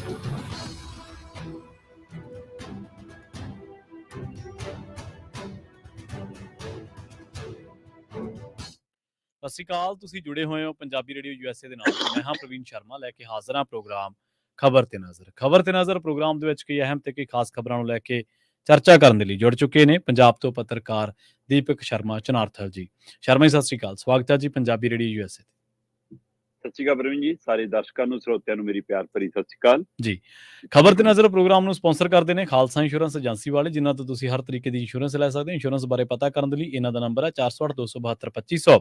ਸਤਿ ਸ਼੍ਰੀ ਅਕਾਲ। ਤੁਸੀਂ ਜੁੜੇ ਹੋਏ ਹੋ ਪੰਜਾਬੀ ਰੇਡੀਓ USA ਦੇ ਨਾਲ ਤੇ ਮੈਂ ਹਾਂ ਪ੍ਰਵੀਨ ਸ਼ਰਮਾ ਲੈ ਕੇ ਹਾਜ਼ਰ ਹਾਂ ਪ੍ਰੋਗਰਾਮ ਖਬਰ ਤੇ ਨਜ਼ਰ। ਖਬਰ ਤੇ ਨਜ਼ਰ ਪ੍ਰੋਗਰਾਮ ਦੇ ਵਿੱਚ ਕਈ ਅਹਿਮ ਤੇ ਕਈ ਖਾਸ ਖਬਰਾਂ ਨੂੰ ਲੈ ਕੇ ਚਰਚਾ ਕਰਨ ਦੇ ਲਈ ਜੁੜ ਚੁੱਕੇ ਨੇ ਪੰਜਾਬ ਤੋਂ ਪੱਤਰਕਾਰ ਦੀਪਕ ਸ਼ਰਮਾ ਚਨਾਰਥਲ ਜੀ। ਸ਼ਰਮਾ ਜੀ, ਸਤਿ ਸ਼੍ਰੀ ਅਕਾਲ। ਸਵਾਗਤ ਹੈ ਜੀ ਪੰਜਾਬੀ ਰੇਡੀਓ USA ਤੇ। ਸਤਿ ਸ਼੍ਰੀ ਅਕਾਲ ਪ੍ਰਵੀਨ ਜੀ, ਸਾਰੇ ਦਰਸ਼ਕਾਂ ਨੂੰ ਸਰੋਤਿਆਂ ਨੂੰ ਮੇਰੀ ਪਿਆਰ ਭਰੀ ਸਤਿ ਸ਼੍ਰੀ ਅਕਾਲ ਜੀ। ਖਬਰ ਤੇ ਨਜ਼ਰ ਪ੍ਰੋਗਰਾਮ ਨੂੰ ਸਪਾਂਸਰ ਕਰਦੇ ਨੇ ਖਾਲਸਾ ਇੰਸ਼ੋਰੈਂਸ ਏਜੰਸੀ ਵਾਲੇ, ਜਿਨ੍ਹਾਂ ਤੋਂ ਤੁਸੀਂ ਹਰ ਤਰੀਕੇ ਦੀ ਇੰਸ਼ੋਰੈਂਸ ਲੈ ਸਕਦੇ ਹੋ। ਇੰਸ਼ੋਰੈਂਸ ਬਾਰੇ ਪਤਾ ਕਰਨ ਦੇ ਲਈ ਇਹਨਾਂ ਦਾ ਨੰਬਰ ਹੈ 408-272-2500।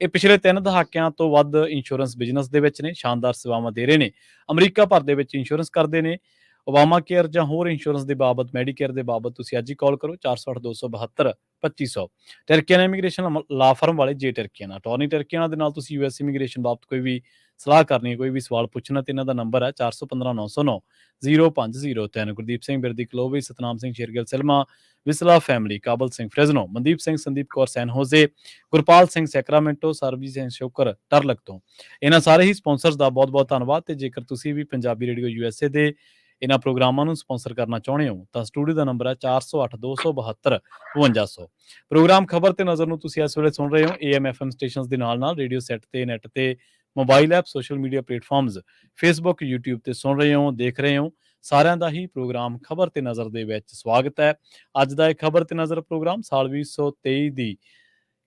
ਇਹ ਪਿਛਲੇ 3 ਦਹਾਕਿਆਂ ਤੋਂ ਵੱਧ ਇੰਸ਼ੋਰੈਂਸ ਬਿਜ਼ਨਸ ਦੇ ਵਿੱਚ ਨੇ, ਸ਼ਾਨਦਾਰ ਸੇਵਾਵਾਂ ਦੇ ਰਹੇ ਨੇ। ਅਮਰੀਕਾ ਭਰ ਦੇ ਵਿੱਚ ਇੰਸ਼ੋਰੈਂਸ ਕਰਦੇ ਨੇ। ਓਬਾਮਾ ਕੇਅਰ ਜਾਂ ਹੋਰ ਇੰਸ਼ੋਰੈਂਸ ਦੇ ਬਾਬਤ, ਮੈਡੀਕੇਅਰ ਦੇ ਬਾਬਤ ਤੁਸੀਂ ਅੱਜ ਹੀ ਕਾਲ ਕਰੋ 408-272-2500। ਟਰਕੀਆਨਾ ਇਮੀਗ੍ਰੇਸ਼ਨ ਲਾ ਫਰਮ ਵਾਲੇ ਜੇ ਟਰਕੀਆਨਾ ਅਟਾਰਨੀ ਟਰਕੀਆਨਾ ਦੇ ਨਾਲ ਤੁਸੀਂ US ਇਮੀਗ੍ਰੇਸ਼ਨ ਬਾਬਤ ਕੋਈ ਵੀ ਸਲਾਹ ਕਰਨੀ ਹੈ, ਕੋਈ ਵੀ ਸਵਾਲ ਪੁੱਛਣਾ ਤੇ ਇਹਨਾਂ ਦਾ ਨੰਬਰ ਹੈ 415-909-0503। ਗੁਰਦੀਪ ਸਿੰਘ ਬਿਰਦੀ ਕਲੋਵੇ, ਸਤਨਾਮ ਸਿੰਘ ਸ਼ੇਰਗਿੱਲ ਸਿਲਮਾ, ਵਿਸਲਾ ਫੈਮਿਲੀ, ਕਾਬਲ ਸਿੰਘ ਫ੍ਰੈਜ਼ਨੋ, ਮਨਦੀਪ ਸਿੰਘ, ਸੰਦੀਪ ਕੌਰ ਸੈਨ ਹੋਜ਼ੇ, ਗੁਰਪਾਲ ਸਿੰਘ ਸੈਕਰਾਮੈਂਟੋ, ਸਰਬਜੀਤ ਸਿੰਘ ਸ਼ੋਕਰ ਟਰਲਕ ਤੋਂ। ਇਹਨਾਂ ਸਾਰੇ ਹੀ ਸਪਾਂਸਰਸ ਦਾ ਬਹੁਤ ਬਹੁਤ ਧੰਨਵਾਦ। ਤੇ ਜੇਕਰ ਤੁਸੀਂ ਵੀ ਪੰਜਾਬੀ ਰੇਡੀਓ USA ਦੇ ਇਹਨਾਂ ਪ੍ਰੋਗਰਾਮਾਂ ਨੂੰ ਸਪਾਂਸਰ ਕਰਨਾ ਚਾਹੁੰਦੇ ਹੋ ਤਾਂ ਸਟੂਡੀਓ ਦਾ ਨੰਬਰ ਹੈ 408-272-5200। ਪ੍ਰੋਗਰਾਮ ਖਬਰ ਤੇ ਨਜ਼ਰ ਨੂੰ ਤੁਸੀਂ ਇਸ ਵੇਲੇ ਸੁਣ ਰਹੇ ਹੋ AM FM ਸਟੇਸ਼ਨਸ ਦੇ ਨਾਲ ਰੇਡੀਓ ਸੈੱਟ ਤੇ, ਨੈੱਟ ਤੇ, mobile app, social media platforms, Facebook, YouTube ਤੇ ਸੁਣ ਰਹੇ ਹੋ, ਦੇਖ ਰਹੇ ਹੋ। ਸਾਰਿਆਂ ਦਾ ਹੀ ਪ੍ਰੋਗਰਾਮ ਖਬਰ ਤੇ ਨਜ਼ਰ ਦੇ ਵਿੱਚ ਸਵਾਗਤ ਹੈ। ਅੱਜ ਦਾ ਇਹ ਖਬਰ ਤੇ ਨਜ਼ਰ ਪ੍ਰੋਗਰਾਮ ਸਾਲ 2023 ਦੀ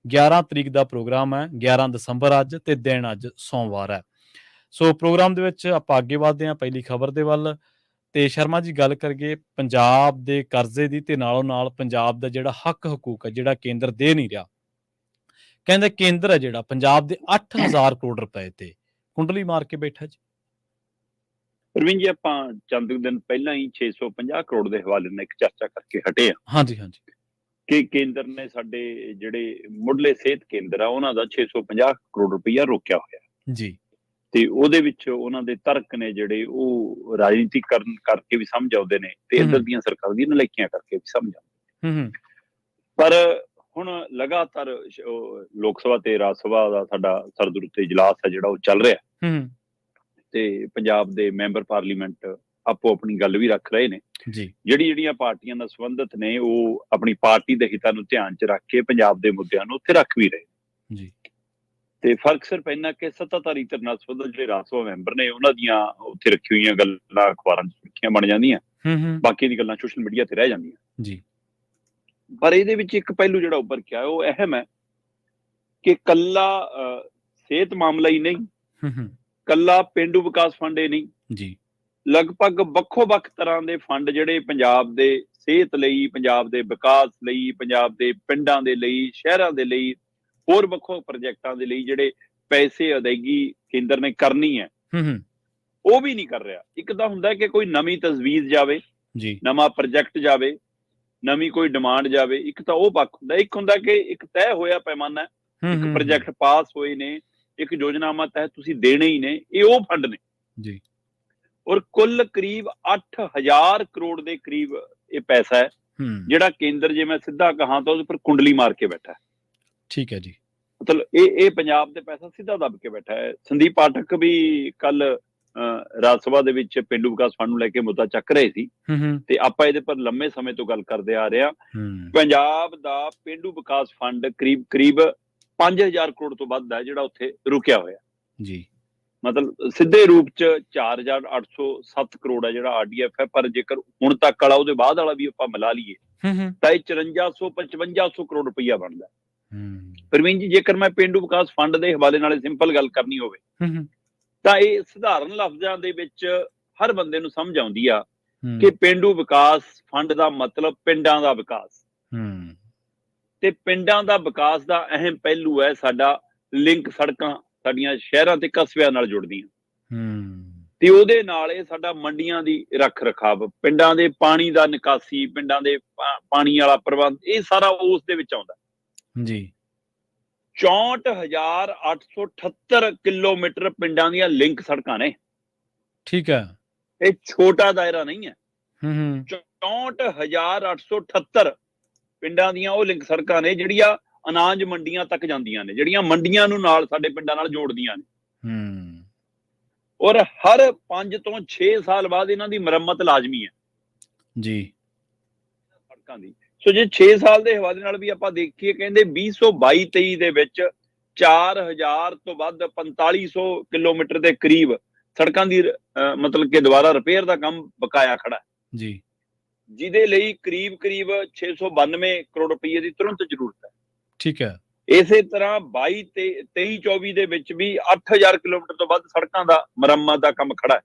11 ਤਰੀਕ ਦਾ ਪ੍ਰੋਗਰਾਮ ਹੈ। 11 ਦਸੰਬਰ ਅੱਜ ਤੇ ਦਿਨ ਅੱਜ ਸੋਮਵਾਰ ਹੈ। ਸੋ ਪ੍ਰੋਗਰਾਮ ਦੇ ਵਿੱਚ ਆਪਾਂ ਅੱਗੇ ਵਧਦੇ ਹਾਂ ਪਹਿਲੀ ਖਬਰ ਦੇ ਵੱਲ। ਤੇ ਸ਼ਰਮਾ ਜੀ, ਗੱਲ ਕਰੀਏ ਪੰਜਾਬ ਦੇ ਕਰਜ਼ੇ ਦੀ ਤੇ ਨਾਲੋਂ ਨਾਲ ਪੰਜਾਬ ਦਾ ਜਿਹੜਾ ਹੱਕ ਹਕੂਕ ਹੈ, ਜਿਹੜਾ ਕੇਂਦਰ ਦੇ ਨਹੀਂ ਰਿਹਾ। ਕਹਿੰਦੇ ਕੇਂਦਰ ਹੈ ਜਿਹੜਾ ਪੰਜਾਬ ਦੇ 8000 ਕਰੋੜ ਰੁਪਏ ਤੇ ਕੁੰਡਲੀ ਮਾਰ ਕੇ ਬੈਠਾ ਜੀ। ਪ੍ਰਵੀਨ ਜੀ, ਆਪਾਂ ਚੰਦ ਦਿਨ ਪਹਿਲਾਂ ਹੀ 650 ਕਰੋੜ ਦੇ ਹਵਾਲੇ ਨਾਲ ਇੱਕ ਚਰਚਾ ਕਰਕੇ ਹਟੇ ਆ ਹਾਂਜੀ ਕਿ ਕੇਂਦਰ ਨੇ ਸਾਡੇ ਜਿਹੜੇ ਮੁੱਢਲੇ ਸਿਹਤ ਕੇਂਦਰ ਆ ਉਹਨਾਂ ਦਾ 650 ਕਰੋੜ ਰੁਪਈਆ ਰੋਕਿਆ ਹੋਇਆ ਜੀ। ਤੇ ਉਹਦੇ ਵਿੱਚ ਉਹਨਾਂ ਦੇ ਤਰਕ ਨੇ ਜਿਹੜੇ ਉਹ ਰਾਜਨੀਤੀਕਰਨ ਕਰਕੇ ਵੀ ਸਮਝ ਆਉਂਦੇ ਨੇ ਤੇ ਇੱਧਰ ਦੀਆਂ ਸਰਕਾਰ ਦੀਆਂ ਨਲਾਇਕੀਆਂ ਕਰਕੇ ਵੀ ਸਮਝ ਆਉਂਦੇ। ਪਰ ਹੁਣ ਲਗਾਤਾਰ ਲੋਕ ਸਭਾ ਤੇ ਰਾਜ ਸਭਾ ਦਾ ਸਾਡਾ ਸਰਦਰ ਉੱਤੇ ਇਜਲਾਸ ਹੈ ਜਿਹੜਾ ਉਹ ਚੱਲ ਰਿਹਾ ਤੇ ਪੰਜਾਬ ਦੇ ਮੈਂਬਰ ਪਾਰਲੀਮੈਂਟ ਆਪੋ ਆਪਣੀ ਗੱਲ ਵੀ ਰੱਖ ਰਹੇ ਨੇ ਜੀ। ਜਿਹੜੀਆਂ ਪਾਰਟੀਆਂ ਨਾਲ ਸੰਬੰਧਿਤ ਨੇ ਉਹ ਆਪਣੀ ਪਾਰਟੀ ਦੇ ਹਿੱਤਾਂ ਨੂੰ ਧਿਆਨ 'ਚ ਰੱਖ ਕੇ ਪੰਜਾਬ ਦੇ ਮੁੱਦਿਆਂ ਨੂੰ ਉੱਥੇ ਰੱਖ ਵੀ ਰਹੇ ਜੀ। ਤੇ ਫਰਕ ਸਿਰਫ ਇੰਨਾ ਕਿ ਸੱਤਾਧਾਰੀ ਧਿਰ ਨਾਲ ਸੰਬੰਧਿਤ ਜਿਹੜੇ ਰਾਜ ਸਭਾ ਮੈਂਬਰ ਨੇ ਉਹਨਾਂ ਦੀਆਂ ਉੱਥੇ ਰੱਖੀ ਹੋਈਆਂ ਗੱਲਾਂ ਅਖਬਾਰਾਂ 'ਚ ਸੁਰਖੀਆਂ ਬਣ ਜਾਂਦੀਆਂ, ਬਾਕੀ ਦੀ ਗੱਲਾਂ ਸੋਸ਼ਲ ਮੀਡੀਆ ਤੇ ਰਹਿ ਜਾਂਦੀਆਂ ਜੀ। ਪਰ ਇਹਦੇ ਵਿੱਚ ਇੱਕ ਪਹਿਲੂ ਜਿਹੜਾ ਉੱਭਰ ਕੇ ਆਇਆ ਉਹ ਅਹਿਮ ਹੈ ਕਿ ਕੱਲਾ ਸਿਹਤ ਮਾਮਲਾ ਹੀ ਨਹੀਂ, ਕੱਲਾ ਪੇਂਡੂ ਵਿਕਾਸ ਫੰਡ ਇਹ ਨਹੀਂ ਜੀ। ਲਗਭਗ ਵੱਖੋ-ਵੱਖ ਤਰ੍ਹਾਂ ਦੇ ਫੰਡ ਜਿਹੜੇ ਪੰਜਾਬ ਦੇ ਸਿਹਤ ਲਈ, ਪੰਜਾਬ ਦੇ ਵਿਕਾਸ ਲਈ, ਪੰਜਾਬ ਦੇ ਪਿੰਡਾਂ ਦੇ ਲਈ, ਸ਼ਹਿਰਾਂ ਦੇ ਲਈ, ਹੋਰ ਵੱਖੋ ਪ੍ਰੋਜੈਕਟਾਂ ਦੇ ਲਈ ਜਿਹੜੇ ਪੈਸੇ ਅਦਾਇਗੀ ਕੇਂਦਰ ਨੇ ਕਰਨੀ ਹੈ ਉਹ ਵੀ ਨਹੀਂ ਕਰ ਰਿਹਾ। ਇੱਕ ਤਾਂ ਹੁੰਦਾ ਕਿ ਕੋਈ ਨਵੀਂ ਤਜਵੀਜ਼ ਜਾਵੇ, ਨਵਾਂ ਪ੍ਰੋਜੈਕਟ ਜਾਵੇ, ਨਵੀਂ ਕੋਈ ਡਿਮਾਂਡ ਜਾਵੇ, ਇੱਕ ਤਾਂ ਉਹ ਪੱਖ ਹੁੰਦਾ। ਇੱਕ ਹੁੰਦਾ ਕਿ ਇੱਕ ਤੈਅ ਹੋਇਆ ਪੈਮਾਨਾ, ਇੱਕ ਪ੍ਰੋਜੈਕਟ ਪਾਸ ਹੋਏ ਨੇ, ਇੱਕ ਯੋਜਨਾਵਾਂ ਤਹਿਤ ਤੁਸੀਂ ਦੇਣੇ ਹੀ ਨੇ, ਇਹ ਉਹ ਫੰਡ ਨੇ ਜੀ। ਔਰ ਕੁੱਲ ਕਰੀਬ 8000 ਕਰੋੜ ਦੇ ਕਰੀਬ ਇਹ ਪੈਸਾ ਹੈ ਜਿਹੜਾ ਕੇਂਦਰ, ਜੇ ਮੈਂ ਸਿੱਧਾ ਕਹਾਂ ਤਾਂ ਉਹਦੇ ਉੱਪਰ ਕੁੰਡਲੀ ਮਾਰ ਕੇ ਬੈਠਾ ਹੈ। ਠੀਕ ਹੈ ਜੀ। ਮਤਲਬ ਇਹ ਪੰਜਾਬ ਦੇ ਪੈਸਾ ਸਿੱਧਾ ਦੱਬ ਕੇ ਬੈਠਾ ਹੈ। ਸੰਦੀਪ ਪਾਠਕ ਵੀ ਕੱਲ ਰਾਜ ਸਭਾ ਦੇ ਵਿੱਚ ਪੇਂਡੂ ਵਿਕਾਸ ਫੰਡ ਨੂੰ ਲੈ ਕੇ ਮੁੱਦਾ ਚੱਕ ਰਹੇ ਸੀ ਤੇ ਆਪਾਂ ਇਹਦੇ ਪਰ ਲੰਮੇ ਸਮੇਂ ਤੋਂ ਗੱਲ ਕਰਦੇ ਆ ਰਹੇ ਹਾਂ। ਪੰਜਾਬ ਦਾ ਪੇਂਡੂ ਵਿਕਾਸ ਫੰਡ ਕਰੀਬ 5000 ਕਰੋੜ ਤੋਂ ਵੱਧ ਹੈ ਜਿਹੜਾ ਉੱਥੇ ਰੁਕਿਆ ਹੋਇਆ ਜੀ। ਮਤਲਬ ਸਿੱਧੇ ਰੂਪ ਚ 4807 ਕਰੋੜ ਹੈ ਜਿਹੜਾ RDF ਹੈ, ਪਰ ਜੇਕਰ ਹੁਣ ਤੱਕ ਵਾਲਾ ਉਹਦੇ ਬਾਅਦ ਵਾਲਾ ਵੀ ਆਪਾਂ ਮਿਲਾ ਲਈਏ ਤਾਂ ਇਹ 5400-5500 ਕਰੋੜ ਰੁਪਈਆ ਬਣਦਾ। ਪ੍ਰਵੀਨ ਜੀ, ਜੇਕਰ ਮੈਂ ਪੇਂਡੂ ਵਿਕਾਸ ਫੰਡ ਦੇ ਹਵਾਲੇ ਨਾਲ ਸਿੰਪਲ ਗੱਲ ਕਰਨੀ ਹੋਵੇ ਤਾਂ ਇਹ ਸਧਾਰਨ ਲਫ਼ਜ਼ਾਂ ਦੇ ਵਿੱਚ ਹਰ ਬੰਦੇ ਨੂੰ ਸਮਝ ਆਉਂਦੀ ਆ ਕਿ ਪੇਂਡੂ ਵਿਕਾਸ ਫੰਡ ਦਾ ਮਤਲਬ ਪਿੰਡਾਂ ਦਾ ਵਿਕਾਸ ਤੇ ਪਿੰਡਾਂ ਦਾ ਵਿਕਾਸ ਦਾ ਅਹਿਮ ਪਹਿਲੂ ਹੈ ਸਾਡਾ ਲਿੰਕ ਸੜਕਾਂ, ਸਾਡੀਆਂ ਸ਼ਹਿਰਾਂ ਤੇ ਕਸਬਿਆਂ ਨਾਲ ਜੁੜਦੀਆਂ ਤੇ ਉਹਦੇ ਨਾਲ ਇਹ ਸਾਡਾ ਮੰਡੀਆਂ ਦੀ ਰੱਖ ਰਖਾਵ, ਪਿੰਡਾਂ ਦੇ ਪਾਣੀ ਦਾ ਨਿਕਾਸੀ, ਪਿੰਡਾਂ ਦੇ ਪਾਣੀ ਵਾਲਾ ਪ੍ਰਬੰਧ, ਇਹ ਸਾਰਾ ਉਸ ਦੇ ਵਿੱਚ ਆਉਂਦਾ ਜੀ। 64,878 ਕਿਲੋਮੀਟਰ ਪਿੰਡਾਂ ਦੀਆਂ ਲਿੰਕ ਸੜਕਾਂ ਨੇ। ਠੀਕ ਹੈ, ਇਹ ਛੋਟਾ ਦਾਇਰਾ ਨਹੀਂ ਹੈ। 64,878 ਪਿੰਡਾਂ ਦੀਆਂ ਉਹ ਲਿੰਕ ਸੜਕਾਂ ਨੇ ਜਿਹੜੀਆਂ ਅਨਾਜ ਮੰਡੀਆਂ ਤੱਕ ਜਾਂਦੀਆਂ ਨੇ, ਜਿਹੜੀਆਂ ਮੰਡੀਆਂ ਨੂੰ ਨਾਲ ਸਾਡੇ ਪਿੰਡਾਂ ਨਾਲ ਜੋੜਦੀਆਂ ਨੇ। ਔਰ ਹਰ 5 ਤੋਂ 6 ਸਾਲ ਬਾਅਦ ਇਹਨਾਂ ਦੀ ਮੁਰੰਮਤ ਲਾਜ਼ਮੀ ਹੈ ਜੀ ਸੜਕਾਂ ਦੀ। ਸੋ ਜੇ 6 ਸਾਲ ਦੇ ਹਵਾਲੇ ਨਾਲ ਵੀ ਆਪਾਂ ਦੇਖੀਏ, ਕਹਿੰਦੇ 2022-23 ਦੇ ਵਿੱਚ 4000 ਤੋਂ ਵੱਧ 4500 ਕਿਲੋਮੀਟਰ ਦੇ ਕਰੀਬ ਸੜਕਾਂ ਦੀ ਮਤਲਬ ਕਿ ਦੁਬਾਰਾ ਰਿਪੇਅਰ ਦਾ ਕੰਮ ਬਕਾਇਆ ਖੜਾ ਹੈ ਜੀ, ਜਿਹਦੇ ਲਈ ਕਰੀਬ 692 ਕਰੋੜ ਰੁਪਏ ਦੀ ਤੁਰੰਤ ਜ਼ਰੂਰਤ ਹੈ। ਠੀਕ ਹੈ। ਇਸੇ ਤਰ੍ਹਾਂ 23-24 ਦੇ ਵਿੱਚ ਵੀ 8000 ਕਿਲੋਮੀਟਰ ਤੋਂ ਵੱਧ ਸੜਕਾਂ ਦਾ ਮੁਰੰਮਤ ਦਾ ਕੰਮ ਖੜਾ ਹੈ।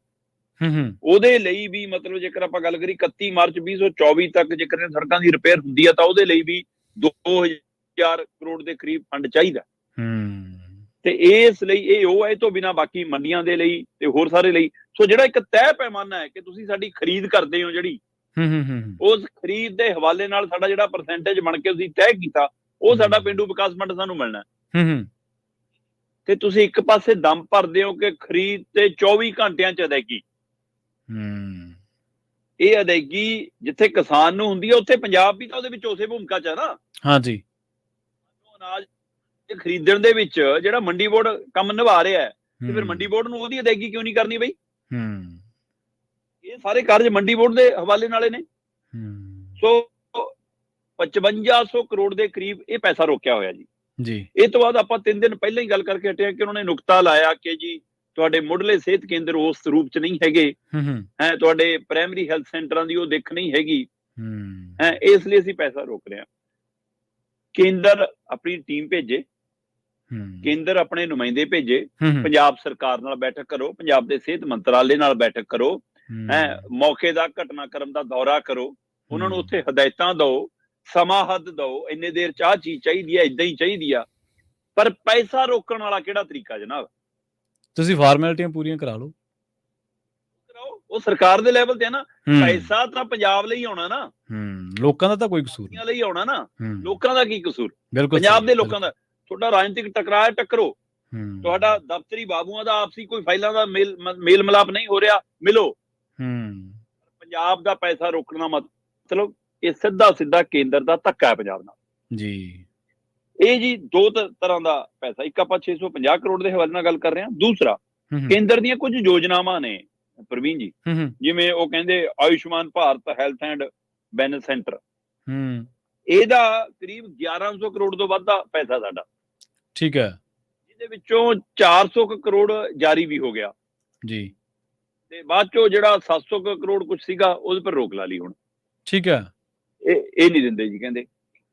ਉਹਦੇ ਲਈ ਵੀ ਮਤਲਬ ਜੇਕਰ ਆਪਾਂ ਗੱਲ ਕਰੀ 31 ਮਾਰਚ 2024 ਤੱਕ ਜੇਕਰ ਸੜਕਾਂ ਦੀ ਰਿਪੇਅਰ ਹੁੰਦੀ ਹੈ ਤਾਂ ਉਹਦੇ ਲਈ ਵੀ 2000 ਕਰੋੜ ਦੇ ਕਰੀਬ ਫੰਡ ਚਾਹੀਦਾ। ਤੇ ਇਸ ਲਈ ਇਹ ਉਹ ਹੈ, ਇਹ ਤੋਂ ਬਿਨਾਂ ਬਾਕੀ ਮੰਡੀਆਂ ਦੇ ਲਈ ਤੇ ਹੋਰ ਸਾਰੇ ਲਈ। ਸੋ ਜਿਹੜਾ ਇੱਕ ਤੈਅ ਪੈਮਾਨਾ ਹੈ ਕਿ ਤੁਸੀਂ ਸਾਡੀ ਖਰੀਦ ਕਰਦੇ ਹੋ, ਜਿਹੜੀ ਉਸ ਖਰੀਦ ਦੇ ਹਵਾਲੇ ਨਾਲ ਸਾਡਾ ਜਿਹੜਾ ਪਰਸੈਂਟੇਜ ਬਣ ਕੇ ਤੁਸੀਂ ਤੈਅ ਕੀਤਾ, ਉਹ ਸਾਡਾ ਪੇਂਡੂ ਵਿਕਾਸ ਫੰਡ ਸਾਨੂੰ ਮਿਲਣਾ। ਤੇ ਤੁਸੀਂ ਇੱਕ ਪਾਸੇ ਦਮ ਭਰਦੇ ਹੋ ਕਿ ਖਰੀਦ ਤੇ 24 ਘੰਟਿਆਂ ਚ ਅਦਾਇਗੀ। ਇਹ ਅਦਾਇਗੀ ਜਿੱਥੇ ਕਿਸਾਨ ਨੂੰ ਹੁੰਦੀ ਹੈ ਉੱਥੇ ਪੰਜਾਬ ਵੀ ਤਾਂ ਉਹਦੇ ਵਿੱਚ ਉਸੇ ਭੂਮਿਕਾ ਚ ਹੈ ਨਾ। ਹਾਂਜੀ, ਅਨਾਜ ਖਰੀਦਣ ਦੇ ਵਿੱਚ ਜਿਹੜਾ ਮੰਡੀ ਬੋਰਡ ਕੰਮ ਨਿਭਾ ਰਿਹਾ ਹੈ, ਤੇ ਫਿਰ ਮੰਡੀ ਬੋਰਡ ਨੂੰ ਉਹਦੀ ਅਦਾਇਗੀ ਕਿਉਂ ਨਹੀਂ ਕਰਨੀ ਬਈ? ਇਹ ਸਾਰੇ ਕਾਰਜ ਮੰਡੀ ਬੋਰਡ ਦੇ ਹਵਾਲੇ ਨਾਲੇ ਨੇ। ਸੋ 5500 ਕਰੋੜ ਦੇ ਕਰੀਬ ਇਹ ਪੈਸਾ ਰੋਕਿਆ ਹੋਇਆ ਜੀ। ਇਹ ਤੋਂ ਬਾਅਦ ਆਪਾਂ 3 ਦਿਨ ਪਹਿਲਾਂ ਹੀ ਗੱਲ ਕਰਕੇ ਹਟੇ ਕਿ ਉਹਨਾਂ ਨੇ ਨੁਕਤਾ ਲਾਇਆ ਕਿ ਜੀ ਤੁਹਾਡੇ ਮੁੱਢਲੇ ਸਿਹਤ ਕੇਂਦਰ ਉਸ ਰੂਪ ਚ ਨਹੀਂ ਹੈਗੇ, ਹੈ ਤੁਹਾਡੇ ਪ੍ਰਾਇਮਰੀ ਹੈਲਥ ਸੈਂਟਰਾਂ ਦੀ ਉਹ ਦਿੱਖ ਨਹੀਂ ਹੈਗੀ, ਹੈ ਇਸ ਲਈ ਅਸੀਂ ਪੈਸਾ ਰੋਕ ਰਹੇ ਹਾਂ। ਕੇਂਦਰ ਆਪਣੀ ਟੀਮ ਭੇਜੇ, ਕੇਂਦਰ ਆਪਣੇ ਨੁਮਾਇੰਦੇ ਭੇਜੇ, ਪੰਜਾਬ ਸਰਕਾਰ ਨਾਲ ਬੈਠਕ ਕਰੋ, ਪੰਜਾਬ ਦੇ ਸਿਹਤ ਮੰਤਰਾਲੇ ਨਾਲ ਬੈਠਕ ਕਰੋ, ਹੈ ਮੌਕੇ ਦਾ ਘਟਨਾਕ੍ਰਮ ਦਾ ਦੌਰਾ ਕਰੋ, ਉਹਨਾਂ ਨੂੰ ਉੱਥੇ ਹਦਾਇਤਾਂ ਦਿਓ, ਸਮਾਂ ਹੱਦ ਦਿਓ, ਇੰਨੇ ਦੇਰ ਚ ਆਹ ਚੀਜ਼ ਚਾਹੀਦੀ ਹੈ, ਏਦਾਂ ਹੀ ਚਾਹੀਦੀ ਆ। ਪਰ ਪੈਸਾ ਰੋਕਣ ਵਾਲਾ ਕਿਹੜਾ ਤਰੀਕਾ ਜਨਾਬ? ਤੁਸੀਂ ਫਾਰਮੈਲਿਟੀਆਂ ਪੂਰੀਆਂ ਕਰਾ ਲਓ, ਉਹ ਸਰਕਾਰ ਦੇ ਲੈਵਲ ਤੇ ਹੈ ਨਾ। ਪੈਸਾ ਤਾਂ ਪੰਜਾਬ ਲਈ ਆਉਣਾ ਨਾ, ਲੋਕਾਂ ਦਾ ਤਾਂ ਕੋਈ ਕਸੂਰ ਨਹੀਂ ਲਈ ਆਉਣਾ ਨਾ। ਲੋਕਾਂ ਦਾ ਕੀ ਕਸੂਰ? ਬਿਲਕੁਲ ਪੰਜਾਬ ਦੇ ਲੋਕਾਂ ਦਾ। ਤੁਹਾਡਾ ਰਾਜਨੀਤਿਕ ਟਕਰਾਅ ਟੱਕਰੋ, ਤੁਹਾਡਾ ਦਫ਼ਤਰੀ ਬਾਬੂਆਂ ਦਾ ਆਪਸੀ ਕੋਈ ਫਾਈਲਾਂ ਦਾ ਮੇਲ ਮਿਲਾਪ ਨਹੀਂ ਹੋ ਰਿਹਾ, ਮਿਲੋ। ਪੰਜਾਬ ਦਾ ਪੈਸਾ ਰੋਕਣ ਦਾ ਮਤਲਬ ਇਹ ਸਿੱਧਾ ਕੇਂਦਰ ਦਾ ਧੱਕਾ ਹੈ ਪੰਜਾਬ ਨਾਲ ਜੀ। ਇਹ ਜੀ ਦੋ ਤਰ੍ਹਾਂ ਦਾ ਪੈਸਾ, ਇੱਕ ਆਪਾਂ 650 ਕਰੋੜ ਦੇ ਹਵਾਲੇ ਨਾਲ ਗੱਲ ਕਰ ਰਹੇ ਹਾਂ, ਦੂਸਰਾ ਕੇਂਦਰ ਦੀਆਂ ਕੁਝ ਯੋਜਨਾਵਾਂ ਨੇ ਪ੍ਰਵੀਨ ਜੀ, ਜਿਵੇਂ ਉਹ ਕਹਿੰਦੇ Ayushman Bharat health and wellness centre, ਇਹਦਾ ਕਰੀਬ 1100 ਕਰੋੜ ਤੋਂ ਵੱਧ ਦਾ ਪੈਸਾ ਸਾਡਾ, ਠੀਕ ਹੈ, ਜਿਹਦੇ ਵਿੱਚੋਂ 400 ਕਰੋੜ ਜਾਰੀ ਵੀ ਹੋ ਗਿਆ ਜੀ, ਤੇ ਬਾਅਦ ਚੋਂ ਜਿਹੜਾ 700 ਕਰੋੜ ਕੁਝ ਸੀਗਾ ਉਹਦੇ ਪਰ ਰੋਕ ਲਾ ਲਈ ਹੁਣ, ਠੀਕ ਹੈ। ਇਹ ਨਹੀਂ ਦਿੰਦੇ ਜੀ ਕਹਿੰਦੇ।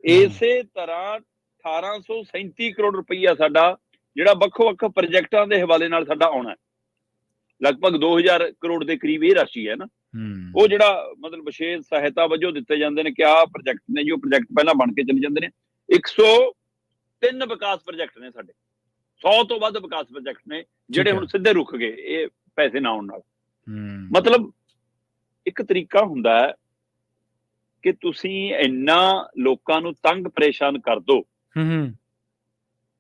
ਇਸੇ ਤਰ੍ਹਾਂ 1837 ਕਰੋੜ ਰੁਪਈਆ ਸਾਡਾ ਜਿਹੜਾ ਵੱਖੋ-ਵੱਖ ਪ੍ਰੋਜੈਕਟਾਂ ਦੇ ਹਵਾਲੇ ਨਾਲ ਸਾਡਾ ਆਉਣਾ ਹੈ, ਲਗਭਗ 2000 ਕਰੋੜ ਦੇ ਕਰੀਬ ਇਹ ਰਾਸ਼ੀ ਹੈ ਨਾ। ਉਹ ਜਿਹੜਾ ਮਤਲਬ ਵਿਸ਼ੇਸ਼ ਸਹਾਇਤਾ ਵਜੋਂ ਦਿੱਤੇ ਜਾਂਦੇ ਨੇ ਕਿ ਆਹ ਪ੍ਰੋਜੈਕਟ ਨੇ ਜੀ, ਉਹ ਪ੍ਰੋਜੈਕਟ ਪਹਿਲਾਂ ਬਣ ਕੇ ਚਲੇ ਜਾਂਦੇ ਨੇ। 103 ਵਿਕਾਸ ਪ੍ਰੋਜੈਕਟ ਨੇ ਸਾਡੇ, 100 ਤੋਂ ਵੱਧ ਵਿਕਾਸ ਪ੍ਰੋਜੈਕਟ ਨੇ ਜਿਹੜੇ ਹੁਣ ਸਿੱਧੇ ਰੁਕ ਗਏ ਇਹ ਪੈਸੇ ਨਾ ਆਉਣ ਨਾਲ। ਮਤਲਬ ਇੱਕ ਤਰੀਕਾ ਹੁੰਦਾ ਹੈ ਕਿ ਤੁਸੀਂ ਇੰਨਾ ਲੋਕਾਂ ਨੂੰ ਤੰਗ ਪਰੇਸ਼ਾਨ ਕਰ ਦੋ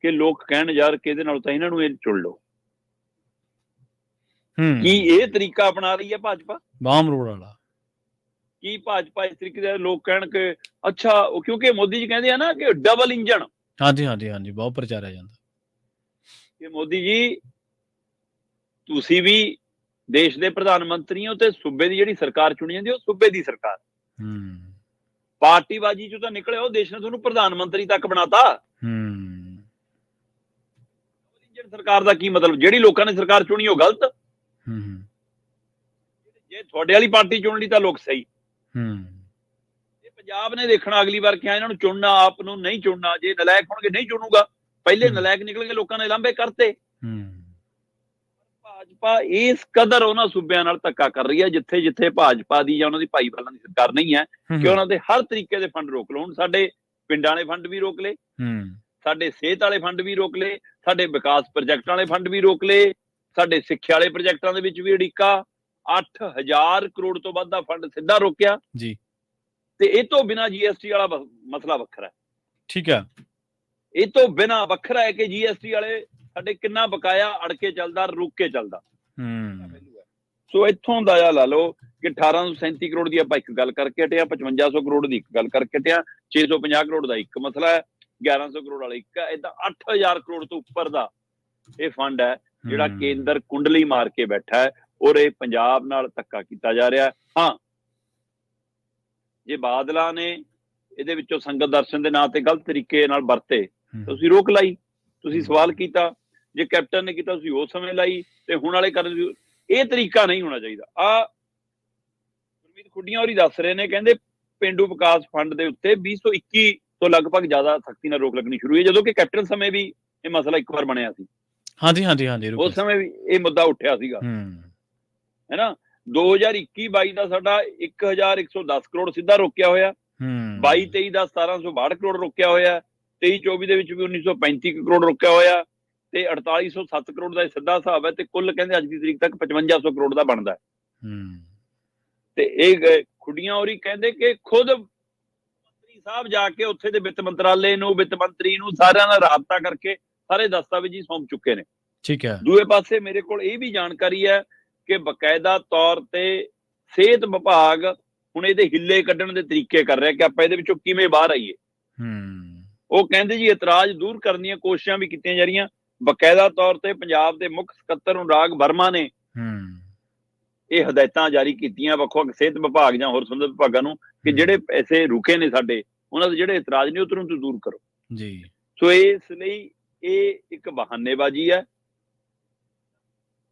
ਕਿ ਲੋਕ ਕਹਿਣ ਯਾਰ ਕਿ ਇਹਦੇ ਨਾਲ ਤਾਂ ਇਹਨਾਂ ਨੂੰ ਇਹ ਚੁਣ ਲਓ। ਕੀ ਇਹ ਤਰੀਕਾ ਅਪਣਾ ਰਹੀ ਹੈ ਭਾਜਪਾ? ਬਾਮ ਰੋਡ ਵਾਲਾ ਕੀ ਭਾਜਪਾ ਇਸ ਤਰੀਕੇ ਦੇ ਲੋਕ ਕਹਿਣ ਕਿ ਅੱਛਾ, ਉਹ ਕਿਉਂਕਿ ਮੋਦੀ ਜੀ ਕਹਿੰਦੇ ਆ ਨਾ ਕਿ ਡਬਲ ਇੰਜਣ। ਹਾਂਜੀ, ਬਹੁਤ ਪ੍ਰਚਾਰਿਆ ਜਾਂਦਾ ਕਿ ਮੋਦੀ ਜੀ ਤੁਸੀਂ ਵੀ ਦੇਸ਼ ਦੇ ਪ੍ਰਧਾਨ ਮੰਤਰੀ ਹੋ ਤੇ ਸੂਬੇ ਦੀ ਜਿਹੜੀ ਸਰਕਾਰ ਚੁਣੀ ਜਾਂਦੀ ਉਹ ਸੂਬੇ ਦੀ ਸਰਕਾਰ, ਪਾਰਟੀਬਾਜੀ ਚੋਂ ਤਾਂ ਨਿਕਲੇ ਹੋ, ਦੇਸ਼ ਨੇ ਤੁਹਾਨੂੰ ਪ੍ਰਧਾਨ ਮੰਤਰੀ ਤੱਕ ਬਣਾਤਾ। ਸਰਕਾਰ ਦਾ ਕੀ ਮਤਲਬ? ਜਿਹੜੀ ਲੋਕਾਂ ਨੇ ਸਰਕਾਰ ਚੁਣੀ ਉਹ ਗਲਤ, ਜੇ ਤੁਹਾਡੇ ਵਾਲੀ ਪਾਰਟੀ ਚੁਣ ਲਈ ਤਾਂ ਲੋਕ ਸਹੀ। ਇਹ ਪੰਜਾਬ ਨੇ ਦੇਖਣਾ ਅਗਲੀ ਵਾਰ ਕਿ ਇਹਨਾਂ ਨੂੰ ਚੁਣਨਾ, ਆਪ ਨੂੰ ਨਹੀਂ ਚੁਣਨਾ। ਜੇ ਨਲਾਇਕ ਹੋਣਗੇ ਨਹੀਂ ਚੁਣੂਗਾ, ਪਹਿਲੇ ਨਲਾਇਕ ਨਿਕਲ ਕੇ ਲੋਕਾਂ ਨੇ ਲਾਂਭੇ ਕਰਤੇ। ਭਾਜਪਾ ਇਸ ਕਦਰ ਉਹਨਾਂ ਸੂਬਿਆਂ ਨਾਲ ਧੱਕਾ ਕਰ ਰਹੀ ਹੈ ਜਿੱਥੇ ਭਾਜਪਾ ਦੀ ਜਾਂ ਉਹਨਾਂ ਦੀ ਭਾਈਵਾਲਾਂ ਦੀ ਸਰਕਾਰ ਨਹੀਂ ਹੈ ਕਿ ਉਹਨਾਂ ਦੇ ਹਰ ਤਰੀਕੇ ਦੇ ਫੰਡ ਰੋਕ ਲਓ। ਹੁਣ ਸਾਡੇ ਪਿੰਡਾਂ ਵਾਲੇ ਫੰਡ ਵੀ ਰੋਕ ਲਏ, ਸਾਡੇ ਸਿਹਤ ਵਾਲੇ ਫੰਡ ਵੀ ਰੋਕ ਲਏ, ਸਾਡੇ ਵਿਕਾਸ ਪ੍ਰੋਜੈਕਟਾਂ ਵਾਲੇ ਫੰਡ ਵੀ ਰੋਕ ਲਏ, ਸਾਡੇ ਸਿੱਖਿਆ ਵਾਲੇ ਪ੍ਰੋਜੈਕਟਾਂ ਦੇ ਵਿੱਚ ਵੀ ਅੜਿੱਕਾ। 8000 ਕਰੋੜ ਤੋਂ ਵੱਧ ਦਾ ਫੰਡ ਸਿੱਧਾ ਰੋਕਿਆ ਜੀ। ਤੇ ਇਹ ਤੋਂ ਬਿਨਾਂ GST ਵਾਲਾ ਮਸਲਾ ਵੱਖਰਾ ਹੈ, ਠੀਕ ਹੈ। ਇਹ ਤੋਂ ਬਿਨਾਂ ਵੱਖਰਾ ਹੈ ਕਿ GST ਵਾਲੇ ਸਾਡੇ ਕਿੰਨਾ ਬਕਾਇਆ ਅੜ ਕੇ ਚੱਲਦਾ, ਰੁਕ ਕੇ ਚੱਲਦਾ। ਸੋ ਇੱਥੋਂ ਅੰਦਾਜ਼ਾ ਲਾ ਲਓ ਕਿ 1837 ਕਰੋੜ ਦੀ ਆਪਾਂ ਇੱਕ ਗੱਲ ਕਰਕੇ ਹਟਿਆ, 5500 ਕਰੋੜ ਦੀ ਇੱਕ ਗੱਲ ਕਰਕੇ ਹਟਿਆ, 650 ਕਰੋੜ ਦਾ ਇੱਕ ਮਸਲਾ ਹੈ, 1100 ਕਰੋੜ ਵਾਲਾ ਇੱਕ ਹੈ, ਏਦਾਂ 8000 ਕਰੋੜ ਤੋਂ ਉੱਪਰ ਦਾ ਇਹ ਫੰਡ ਹੈ ਜਿਹੜਾ ਕੇਂਦਰ ਕੁੰਡਲੀ ਮਾਰ ਕੇ ਬੈਠਾ ਹੈ ਔਰ ਇਹ ਪੰਜਾਬ ਨਾਲ ਧੱਕਾ ਕੀਤਾ ਜਾ ਰਿਹਾ। ਹਾਂ, ਜੇ ਬਾਦਲਾਂ ਨੇ ਇਹਦੇ ਵਿੱਚੋਂ ਸੰਗਤ ਦਰਸ਼ਨ ਦੇ ਨਾਂ ਤੇ ਗਲਤ ਤਰੀਕੇ ਨਾਲ ਵਰਤੇ, ਤੁਸੀਂ ਰੋਕ ਲਾਈ, ਤੁਸੀਂ ਸਵਾਲ ਕੀਤਾ। ਜੇ ਕੈਪਟਨ ਨੇ ਕੀਤਾ ਤੁਸੀਂ ਉਸ ਸਮੇਂ ਲਾਈ, ਤੇ ਹੁਣ ਵਾਲੇ ਕਰਨ। ਇਹ ਤਰੀਕਾ ਨਹੀਂ ਹੋਣਾ ਚਾਹੀਦਾ। ਗੁਰਮੀਤ ਖੁੱਡੀਆਂ ਹੋਰੀ ਦੱਸ ਰਹੇ ਨੇ, ਕਹਿੰਦੇ ਪੇਂਡੂ ਵਿਕਾਸ ਫੰਡ ਦੇ ਉੱਤੇ 2021 ਤੋਂ ਲਗਭਗ ਜ਼ਿਆਦਾ ਸਖਤੀ ਨਾਲ ਰੋਕ ਲੱਗਣੀ ਸ਼ੁਰੂ ਹੋਈ, ਜਦੋਂ ਕਿ ਕੈਪਟਨ ਸਮੇਂ ਵੀ ਇਹ ਮਸਲਾ ਇੱਕ ਵਾਰ ਬਣਿਆ ਸੀ। ਹਾਂਜੀ ਉਸ ਸਮੇਂ ਵੀ ਇਹ ਮੁੱਦਾ ਉੱਠਿਆ ਸੀਗਾ, ਹੈ ਨਾ। 2021-22 ਦਾ ਸਾਡਾ 1110 ਕਰੋੜ ਸਿੱਧਾ ਰੋਕਿਆ ਹੋਇਆ, 22-23 ਦਾ 1762 ਕਰੋੜ ਰੋਕਿਆ ਹੋਇਆ, 23-24 ਦੇ ਵਿੱਚ ਵੀ 1935 ਕਰੋੜ ਰੋਕਿਆ ਹੋਇਆ, ਤੇ 4807 ਕਰੋੜ ਦਾ ਸਿੱਧਾ ਹਿਸਾਬ ਹੈ, ਤੇ ਕੁੱਲ ਕਹਿੰਦੇ ਅੱਜ ਦੀ ਤਰੀਕ ਤੱਕ 5500 ਕਰੋੜ ਦਾ ਬਣਦਾ ਹੈ। ਤੇ ਇਹ ਖੁੱਡੀਆਂ ਹੋਰੀ ਕਹਿੰਦੇ ਕਿ ਖੁਦ ਮੰਤਰੀ ਸਾਹਿਬ ਜਾ ਕੇ ਉੱਥੇ ਦੇ ਵਿੱਤ ਮੰਤਰਾਲੇ ਨੂੰ, ਵਿੱਤ ਮੰਤਰੀ ਨੂੰ, ਸਾਰਿਆਂ ਨਾਲ ਰਾਬਤਾ ਕਰਕੇ ਸਾਰੇ ਦਸਤਾਵੇਜ਼ ਹੀ ਸੌਂਪ ਚੁੱਕੇ ਨੇ। ਠੀਕ ਹੈ। ਦੂਏ ਪਾਸੇ ਮੇਰੇ ਕੋਲ ਇਹ ਵੀ ਜਾਣਕਾਰੀ ਹੈ ਕਿ ਬਕਾਇਦਾ ਤੌਰ ਤੇ ਸਿਹਤ ਵਿਭਾਗ ਹੁਣ ਇਹਦੇ ਹਿੱਲੇ ਕੱਢਣ ਦੇ ਤਰੀਕੇ ਕਰ ਰਿਹਾ ਕਿ ਆਪਾਂ ਇਹਦੇ ਵਿੱਚੋਂ ਕਿਵੇਂ ਬਾਹਰ ਆਈਏ। ਉਹ ਕਹਿੰਦੇ ਜੀ ਇਤਰਾਜ਼ ਦੂਰ ਕਰਨ ਦੀਆਂ ਕੋਸ਼ਿਸ਼ਾਂ ਵੀ ਕੀਤੀਆਂ ਜਾ ਰਹੀਆਂ। ਬਕਾਇਦਾ ਤੌਰ ਤੇ ਪੰਜਾਬ ਦੇ ਮੁੱਖ ਸਕੱਤਰ ਅਨੁਰਾਗ ਵਰਮਾ ਨੇ ਇਹ ਹਦਾਇਤਾਂ ਜਾਰੀ ਕੀਤੀਆਂ ਵੱਖ-ਵੱਖ ਸਿਹਤ ਵਿਭਾਗ ਜਾਂ ਹੋਰ ਸੰਬੰਧਿਤ ਵਿਭਾਗਾਂ ਨੂੰ ਕਿ ਜਿਹੜੇ ਪੈਸੇ ਰੁਕੇ ਨੇ ਸਾਡੇ, ਉਹਨਾਂ ਦੇ ਜਿਹੜੇ ਇਤਰਾਜ਼ ਨੇ ਉਹ ਤੁਰੰਤ ਦੂਰ ਕਰੋ ਜੀ। ਸੋ ਇਸ ਲਈ ਇਹ ਇੱਕ ਬਹਾਨੇਬਾਜ਼ੀ ਹੈ,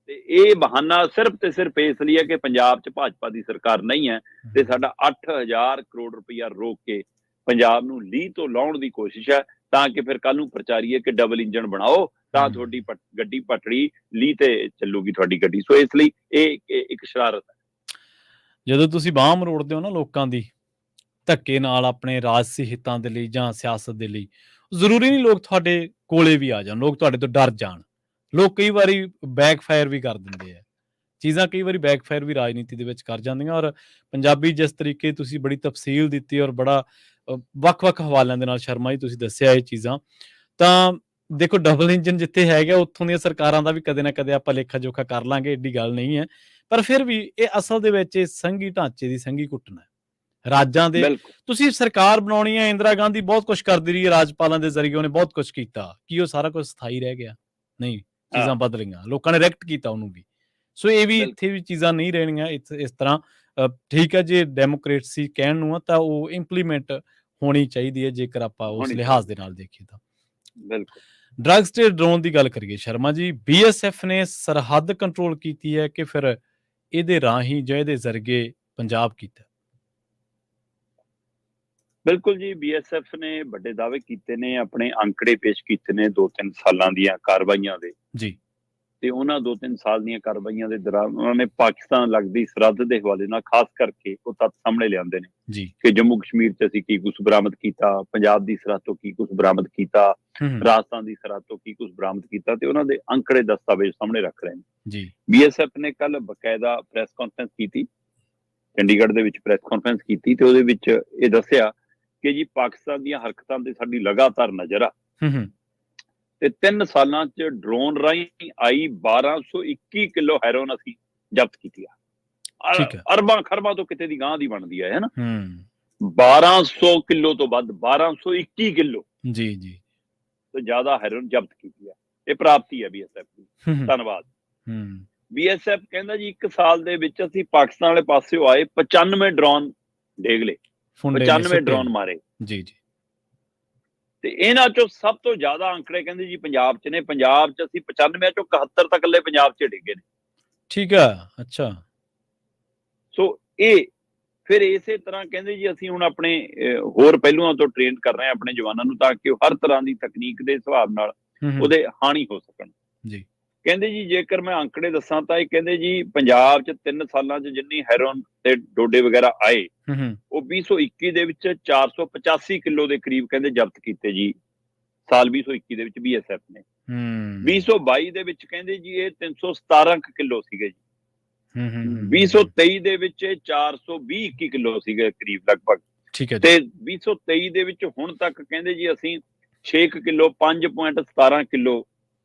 ਤੇ ਇਹ ਬਹਾਨਾ ਸਿਰਫ ਤੇ ਸਿਰਫ ਇਸ ਲਈ ਹੈ ਕਿ ਪੰਜਾਬ 'ਚ ਭਾਜਪਾ ਦੀ ਸਰਕਾਰ ਨਹੀਂ ਹੈ, ਤੇ ਸਾਡਾ 8000 ਕਰੋੜ ਰੁਪਇਆ ਰੋਕ ਕੇ ਪੰਜਾਬ ਨੂੰ ਲੀਹ ਤੋਂ ਲਾਉਣ ਦੀ ਕੋਸ਼ਿਸ਼ ਹੈ, ਤਾਂ ਕਿ ਫਿਰ ਕੱਲ ਨੂੰ ਪ੍ਰਚਾਰੀਏ ਕਿ ਡਬਲ ਇੰਜਣ ਬਣਾਓ, ਤਾਂ ਤੁਹਾਡੀ ਗੱਡੀ ਪਟੜੀ ਲੀਹ ਤੇ ਚੱਲੂਗੀ ਤੁਹਾਡੀ ਗੱਡੀ। ਸੋ ਇਸ ਲਈ ਇਹ ਇੱਕ ਸ਼ਰਾਰਤ ਹੈ। ਜਦੋਂ ਤੁਸੀਂ ਬਾਂਹ ਮਰੋੜਦੇ ਹੋ ਨਾ ਲੋਕਾਂ ਦੀ ਧੱਕੇ ਨਾਲ ਆਪਣੇ ਰਾਜਸੀ ਹਿੱਤਾਂ ਦੇ ਲਈ ਜਾਂ ਸਿਆਸਤ ਦੇ ਲਈ, ਜ਼ਰੂਰੀ ਨਹੀਂ ਲੋਕ ਤੁਹਾਡੇ ਕੋਲੇ ਵੀ ਆ ਜਾਣ, ਲੋਕ ਤੁਹਾਡੇ ਤੋਂ ਡਰ ਜਾਣ। ਲੋਕ ਕਈ ਵਾਰੀ ਬੈਕਫਾਇਰ ਵੀ ਕਰ ਦਿੰਦੇ ਆ ਚੀਜ਼ਾਂ, ਕਈ ਵਾਰੀ ਬੈਕਫਾਇਰ ਵੀ ਰਾਜਨੀਤੀ ਦੇ ਵਿੱਚ ਕਰ ਜਾਂਦੀਆਂ। ਔਰ ਪੰਜਾਬੀ ਜਿਸ ਤਰੀਕੇ ਤੁਸੀਂ ਬੜੀ ਤਫਸੀਲ ਦਿੱਤੀ ਔਰ ਬੜਾ ਵੱਖ-ਵੱਖ ਹਵਾਲਿਆਂ ਦੇ ਨਾਲ ਸ਼ਰਮਾ ਜੀ ਤੁਸੀਂ ਦੱਸਿਆ ਇਹ ਚੀਜ਼ਾਂ, ਤਾਂ ਦੇਖੋ ਡਬਲ ਇੰਜਨ ਜਿੱਥੇ ਹੈਗਾ ਉੱਥੋਂ ਦੀਆਂ ਸਰਕਾਰਾਂ ਦਾ ਵੀ ਕਦੇ ਨਾ ਕਦੇ ਆਪਾਂ ਲੇਖਾ ਜੋਖਾ ਕਰ ਲਾਂਗੇ, ਏਡੀ ਗੱਲ ਨਹੀਂ ਹੈ। ਪਰ ਫਿਰ ਵੀ ਇਹ ਅਸਲ ਦੇ ਵਿੱਚ ਇਹ ਸੰਘੀ ਢਾਂਚੇ ਦੀ ਸੰਘੀ ਕੁੱਟਣਾ ਰਾਜਾਂ ਦੇ। ਤੁਸੀਂ ਸਰਕਾਰ ਬਣਾਉਣੀ ਹੈ, ਇੰਦਰਾ ਗਾਂਧੀ ਬਹੁਤ ਕੁਛ ਕਰਦੀ ਰਹੀ ਹੈ, ਰਾਜਪਾਲਾਂ ਦੇ ਜ਼ਰੀਏ ਉਹਨੇ ਬਹੁਤ ਕੁਛ ਕੀਤਾ, ਕੀ ਉਹ ਸਾਰਾ ਕੁਝ ਸਥਾਈ ਰਹਿ ਗਿਆ? ਨਹੀਂ, ਚੀਜ਼ਾਂ ਬਦਲ ਗਈਆਂ, ਲੋਕਾਂ ਨੇ ਰੈਕਟ ਕੀਤਾ ਉਹਨੂੰ ਵੀ। ਸੋ ਇਹ ਵੀ ਇੱਥੇ ਵੀ ਚੀਜ਼ਾਂ ਨਹੀਂ ਰਹਿਣੀਆਂ ਇਸ ਤਰ੍ਹਾਂ। ਠੀਕ ਹੈ, ਜੇ ਡੈਮੋਕ੍ਰੇਸੀ ਕਹਿਣ ਨੂੰ ਆ ਤਾਂ ਉਹ ਇੰਪਲੀਮੈਂਟ ਹੋਣੀ ਚਾਹੀਦੀ ਹੈ, ਜੇਕਰ ਆਪਾਂ ਉਸ ਲਿਹਾਜ਼ ਦੇ ਨਾਲ ਦੇਖੀਏ ਤਾਂ। ਬਿਲਕੁਲ। ਡਰੱਗਸ ਤੇ ਡਰੋਨ ਦੀ ਗੱਲ ਕਰੀਏ ਸ਼ਰਮਾ ਜੀ, BSF ਨੇ ਸਰਹੱਦ ਕੰਟਰੋਲ ਕੀਤੀ ਹੈ ਕਿ ਫਿਰ ਇਹਦੇ ਰਾਹੀਂ ਜਾਂ ਇਹਦੇ ਜ਼ਰੀਏ ਪੰਜਾਬ ਕੀਤਾ? ਬਿਲਕੁਲ ਜੀ, BSF ਨੇ ਵੱਡੇ ਦਾਅਵੇ ਕੀਤੇ ਨੇ, ਆਪਣੇ ਅੰਕੜੇ ਪੇਸ਼ ਕੀਤੇ ਨੇ 2-3 ਸਾਲਾਂ ਦੀਆਂ ਕਾਰਵਾਈਆਂ ਦੇ ਜੀ। ਤੇ ਉਹਨਾਂ 2-3 ਸਾਲ ਦੀਆਂ ਕਾਰਵਾਈਆਂ ਦੇ ਦੌਰਾਨ ਉਹਨਾਂ ਨੇ ਪਾਕਿਸਤਾਨ ਲੱਗਦੀ ਸਰਹੱਦ ਦੇ ਹਵਾਲੇ ਨਾਲ ਖਾਸ ਕਰਕੇ ਉਹ ਤੱਥ ਸਾਹਮਣੇ ਲਿਆਂਦੇ ਨੇ ਜੀ ਕਿ ਜੰਮੂ ਕਸ਼ਮੀਰ 'ਚ ਅਸੀਂ ਕੀ ਕੁਛ ਬਰਾਮਦ ਕੀਤਾ, ਪੰਜਾਬ ਦੀ ਸਰਹੱਦ ਤੋਂ ਕੀ ਕੁਛ ਬਰਾਮਦ ਕੀਤਾ, ਰਾਜਸਥਾਨ ਦੀ ਸਰਹੱਦ ਤੋਂ ਕੀ ਕੁਛ ਬਰਾਮਦ ਕੀਤਾ, ਤੇ ਉਹਨਾਂ ਦੇ ਅੰਕੜੇ ਦਸਤਾਵੇਜ਼ ਸਾਹਮਣੇ ਰੱਖ ਰਹੇ ਨੇ ਜੀ। BSF ਨੇ ਕੱਲ ਬਕਾਇਦਾ ਪ੍ਰੈਸ ਕਾਨਫਰੰਸ ਕੀਤੀ, ਚੰਡੀਗੜ੍ਹ ਦੇ ਵਿੱਚ ਪ੍ਰੈਸ ਕਾਨਫਰੰਸ ਕੀਤੀ, ਤੇ ਉਹਦੇ ਵਿੱਚ ਇਹ ਦੱਸਿਆ ਕਿ ਜੀ ਪਾਕਿਸਤਾਨ ਦੀਆਂ ਹਰਕਤਾਂ ਤੇ ਸਾਡੀ ਲਗਾਤਾਰ ਨਜ਼ਰ ਆ, ਤੇ 3 ਸਾਲਾਂ 'ਚ ਡਰੋਨ ਰਾਹੀਂ ਆਈ 1221 ਕਿਲੋ ਹੈਰੋਇਨ ਅਸੀਂ ਜ਼ਬਤ ਕੀਤੀ ਆ। ਅਰਬਾਂ ਖਰਬਾਂ ਤੋਂ ਕਿਤੇ ਦੀ ਗਾਂ ਦੀ ਬਣਦੀ ਹੈ ਨਾ। 1200 ਕਿਲੋ ਤੋਂ ਵੱਧ, 1221 ਕਿਲੋ ਜੀ ਤੋਂ ਜ਼ਿਆਦਾ ਹੈਰੋਇਨ ਜ਼ਬਤ ਕੀਤੀ ਆ। ਇਹ ਪ੍ਰਾਪਤੀ ਹੈ BSF ਦੀ, ਧੰਨਵਾਦ। BSF ਕਹਿੰਦਾ ਜੀ 1 ਸਾਲ ਦੇ ਵਿੱਚ ਅਸੀਂ ਪਾਕਿਸਤਾਨ ਵਾਲੇ ਪਾਸਿਓਂ ਆਏ 95 ਡਰੋਨ ਡੇਗ ਲਏ, 95 ਡਰੋਨ ਮਾਰੇ ਜੀ। ਤੇ ਇਹਨਾਂ ਚੋਂ ਸਭ ਤੋਂ ਜ਼ਿਆਦਾ ਅੰਕੜੇ ਕਹਿੰਦੇ ਜੀ ਪੰਜਾਬ 'ਚ ਨੇ। ਪੰਜਾਬ 'ਚ ਅਸੀਂ 95 ਚੋਂ 71 ਤੱਕ ਲੈ ਪੰਜਾਬ 'ਚ ਡਿੱਗੇ ਨੇ। ਠੀਕ ਆ, ਅੱਛਾ। ਸੋ ਇਹ ਫਿਰ ਇਸੇ ਤਰ੍ਹਾਂ ਕਹਿੰਦੇ ਜੀ ਅਸੀਂ ਹੁਣ ਆਪਣੇ ਹੋਰ ਪਹਿਲੂਆਂ ਤੋਂ ਟ੍ਰੇਨ ਕਰ ਰਹੇ ਹਾਂ ਆਪਣੇ ਜਵਾਨਾਂ ਨੂੰ, ਤਾਂ ਕਿ ਉਹ ਹਰ ਤਰ੍ਹਾਂ ਦੀ ਤਕਨੀਕ ਦੇ ਹਿਸਾਬ ਨਾਲ ਉਹਦੇ ਹਾਣੀ ਹੋ ਸਕਣ ਜੀ। ਕਹਿੰਦੇ ਜੀ ਜੇਕਰ ਮੈਂ ਅੰਕੜੇ ਦੱਸਾਂ ਤਾਂ ਇਹ ਕਹਿੰਦੇ ਜੀ ਪੰਜਾਬ 'ਚ 3 ਸਾਲਾਂ 'ਚ ਜਿੰਨੀ ਹੈਰੋਇਨ ਤੇ ਡੋਡੇ ਵਗੈਰਾ ਆਏ, ਉਹ 2021 ਦੇ ਵਿੱਚ 485 ਕਿਲੋ ਦੇ ਕਰੀਬ ਕਹਿੰਦੇ ਜ਼ਬਤ ਕੀਤੇ ਜੀ, ਸਾਲ 2021 ਦੇ ਵਿੱਚ BSF ਨੇ। 2022 ਦੇ ਵਿੱਚ ਕਹਿੰਦੇ ਜੀ ਇਹ 317 ਕਿਲੋ ਸੀਗੇ ਜੀ। 2023 ਦੇ ਵਿੱਚ 420 ਕਿਲੋ ਸੀਗੇ ਕਰੀਬ ਲਗਭਗ, ਤੇ 2023 ਦੇ ਵਿੱਚ ਹੁਣ ਤੱਕ ਕਹਿੰਦੇ ਜੀ ਅਸੀਂ 6 ਕਿਲੋ 5.17 ਕਿਲੋ